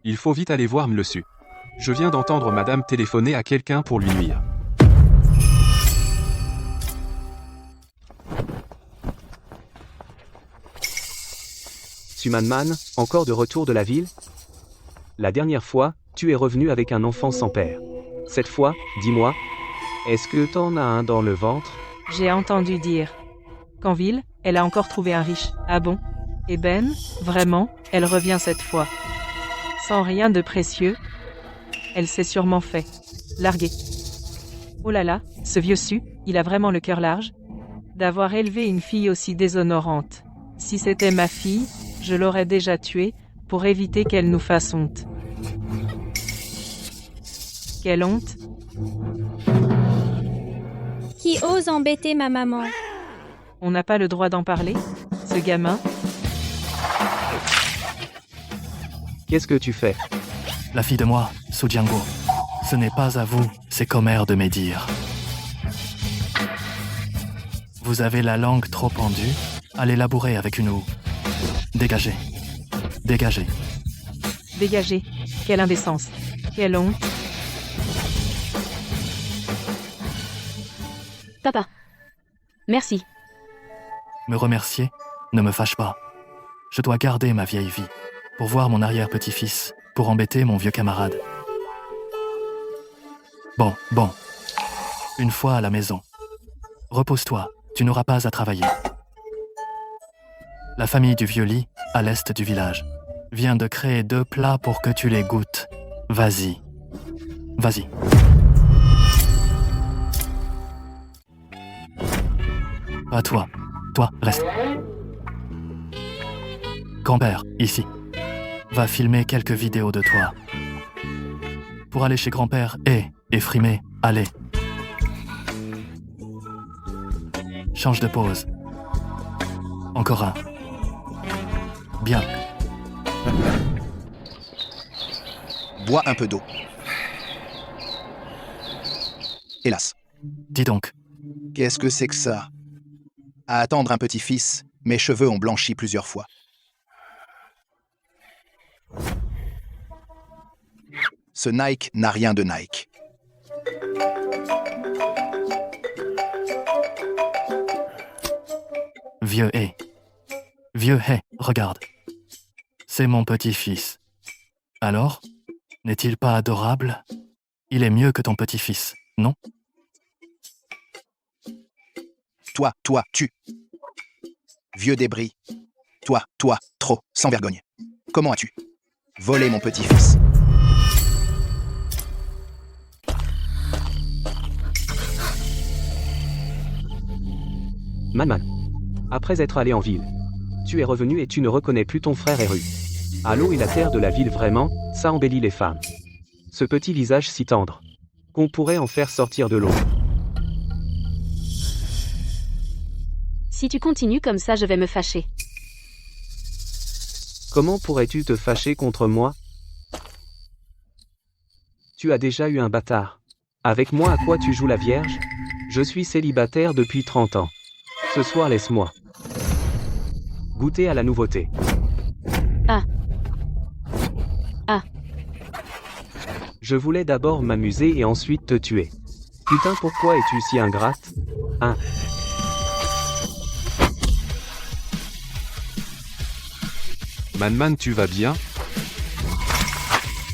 Il faut vite aller voir Mlesu. Je viens d'entendre madame téléphoner à quelqu'un pour lui nuire. Sumanman, encore de retour de la ville? La dernière fois, tu es revenu avec un enfant sans père. Cette fois, dis-moi, est-ce que t'en as un dans le ventre? J'ai entendu dire qu'en ville, elle a encore trouvé un riche. Ah bon? Eh ben, vraiment, elle revient cette fois. Sans rien de précieux, elle s'est sûrement fait larguer. Oh là là, ce vieux Su, il a vraiment le cœur large d'avoir élevé une fille aussi déshonorante. Si c'était ma fille, je l'aurais déjà tuée pour éviter qu'elle nous fasse honte. Quelle honte! Qui ose embêter ma maman? On n'a pas le droit d'en parler? Ce gamin? Qu'est-ce que tu fais? La fille de moi, Sujiango. Ce n'est pas à vous, c'est commère de médire. Vous avez la langue trop pendue? Allez labourer avec une houe. Dégagez. Dégagez. Dégagez. Quelle indécence. Quelle honte. Papa. Merci. Me remercier ne me fâche pas. Je dois garder ma vieille vie, pour voir mon arrière-petit-fils, pour embêter mon vieux camarade. Bon. Une fois à la maison. Repose-toi, tu n'auras pas à travailler. La famille du vieux lit, à l'est du village, vient de créer 2 plats pour que tu les goûtes. Vas-y. Vas-y. Pas toi. Toi, reste. Grand-père, ici. Va filmer quelques vidéos de toi. Pour aller chez grand-père et frimer, allez. Change de pose. Encore un. Bien. Bois un peu d'eau. Hélas. Dis donc. Qu'est-ce que c'est que ça? À attendre un petit-fils, mes cheveux ont blanchi plusieurs fois. Ce Nike n'a rien de Nike. Vieux hé. Vieux hé, regarde. C'est mon petit-fils. Alors, n'est-il pas adorable? Il est mieux que ton petit-fils, non? Toi, tu. Vieux débris. Toi, trop, sans vergogne. Comment as-tu volé mon petit-fils? Man. Après être allé en ville, tu es revenu et tu ne reconnais plus ton frère Eru. À l'eau et la terre de la ville vraiment, ça embellit les femmes. Ce petit visage si tendre, qu'on pourrait en faire sortir de l'eau. Si tu continues comme ça, je vais me fâcher. Comment pourrais-tu te fâcher contre moi? Tu as déjà eu un bâtard. Avec moi, à quoi tu joues la vierge? Je suis célibataire depuis 30 ans. Ce soir, laisse-moi goûter à la nouveauté. Ah. Je voulais d'abord m'amuser et ensuite te tuer. Putain, pourquoi es-tu si ingrate? Hein? Man, tu vas bien?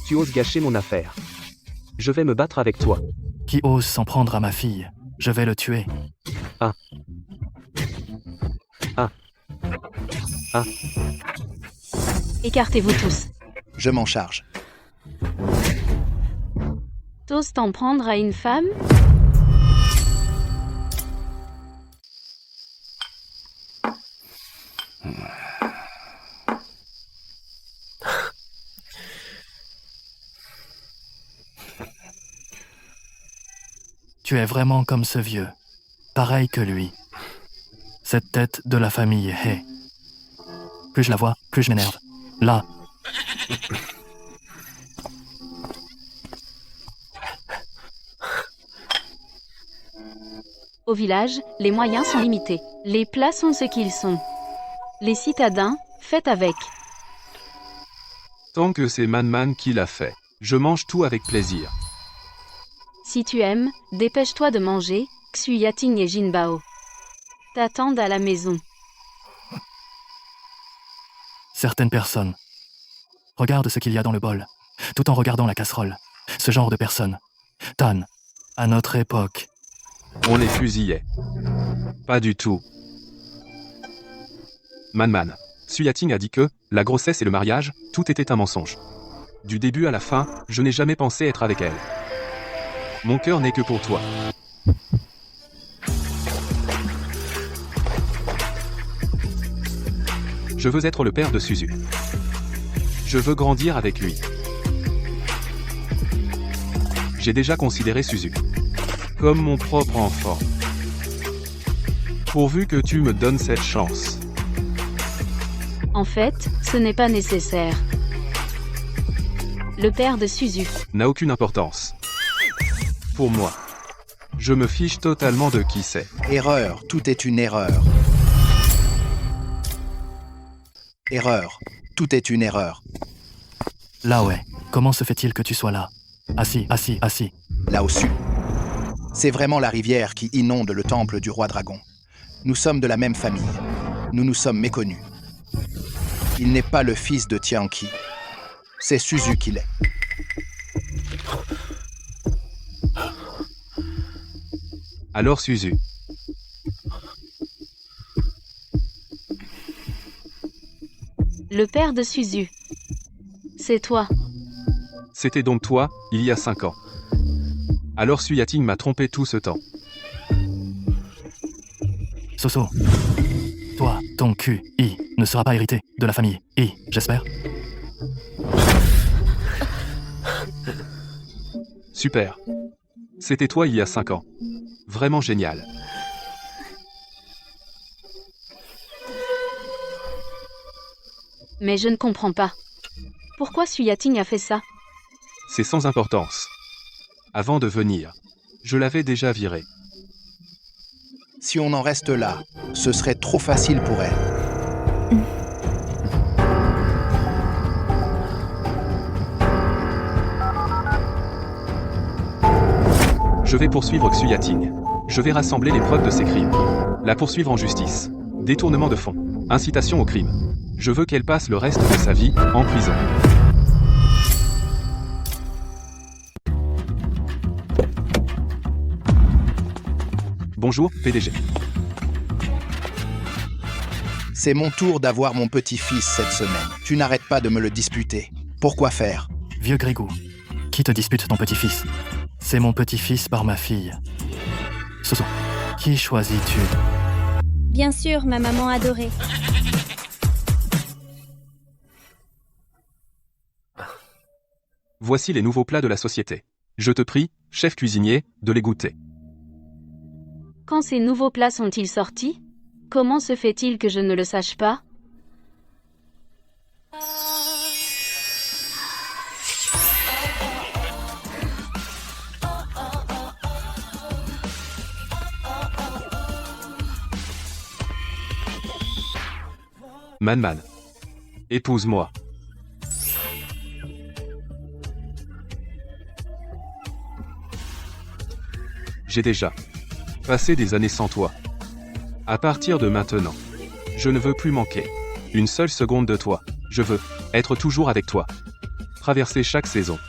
Tu oses gâcher mon affaire. Je vais me battre avec toi. Qui ose s'en prendre à ma fille? Je vais le tuer. Écartez-vous tous. Je m'en charge. T'oses t'en prendre à une femme? Tu es vraiment comme ce vieux. Pareil que lui. Cette tête de la famille He. Plus je la vois, plus je m'énerve. Là. Au village, les moyens sont limités. Les plats sont ce qu'ils sont. Les citadins, faites avec. Tant que c'est Man qui l'a fait, je mange tout avec plaisir. Si tu aimes, dépêche-toi de manger, Xu Yating et Jinbao t'attendent à la maison. Certaines personnes. Regarde ce qu'il y a dans le bol, tout en regardant la casserole. Ce genre de personnes. Tan, à notre époque. On les fusillait. Pas du tout. Man. Suyating a dit que, la grossesse et le mariage, tout était un mensonge. Du début à la fin, je n'ai jamais pensé être avec elle. Mon cœur n'est que pour toi. Je veux être le père de Suzu. Je veux grandir avec lui. J'ai déjà considéré Suzu comme mon propre enfant. Pourvu que tu me donnes cette chance. En fait, ce n'est pas nécessaire. Le père de Suzu. N'a aucune importance. Pour moi. Je me fiche totalement de qui c'est. Erreur, tout est une erreur. Erreur, tout est une erreur. Là ouais, comment se fait-il que tu sois là? Assis, assis, assis. Là au sud. C'est vraiment la rivière qui inonde le temple du roi dragon. Nous sommes de la même famille. Nous nous sommes méconnus. Il n'est pas le fils de Tianqi. C'est Suzu qui l'est. Alors Suzu. Le père de Suzu. C'est toi. C'était donc toi, il y a 5 ans. Alors Suyating m'a trompé tout ce temps. Soso. Toi, ton QI ne sera pas hérité de la famille I, j'espère. Super. C'était toi il y a 5 ans. Vraiment génial. Mais je ne comprends pas. Pourquoi Suyating a fait ça? C'est sans importance. Avant de venir, je l'avais déjà viré. Si on en reste là, ce serait trop facile pour elle. Je vais poursuivre Xuyating. Je vais rassembler les preuves de ses crimes. La poursuivre en justice. Détournement de fonds. Incitation au crime. Je veux qu'elle passe le reste de sa vie en prison. Bonjour, PDG. C'est mon tour d'avoir mon petit-fils cette semaine. Tu n'arrêtes pas de me le disputer. Pourquoi faire? Vieux Grégou, qui te dispute ton petit-fils? C'est mon petit-fils par ma fille. Soso, qui choisis-tu? Bien sûr, ma maman adorée. Voici les nouveaux plats de la société. Je te prie, chef cuisinier, de les goûter. Quand ces nouveaux plats sont-ils sortis? Comment se fait-il que je ne le sache pas? Man. Épouse-moi. J'ai déjà passé des années sans toi. À partir de maintenant, je ne veux plus manquer une seule seconde de toi. Je veux être toujours avec toi. Traverser chaque saison.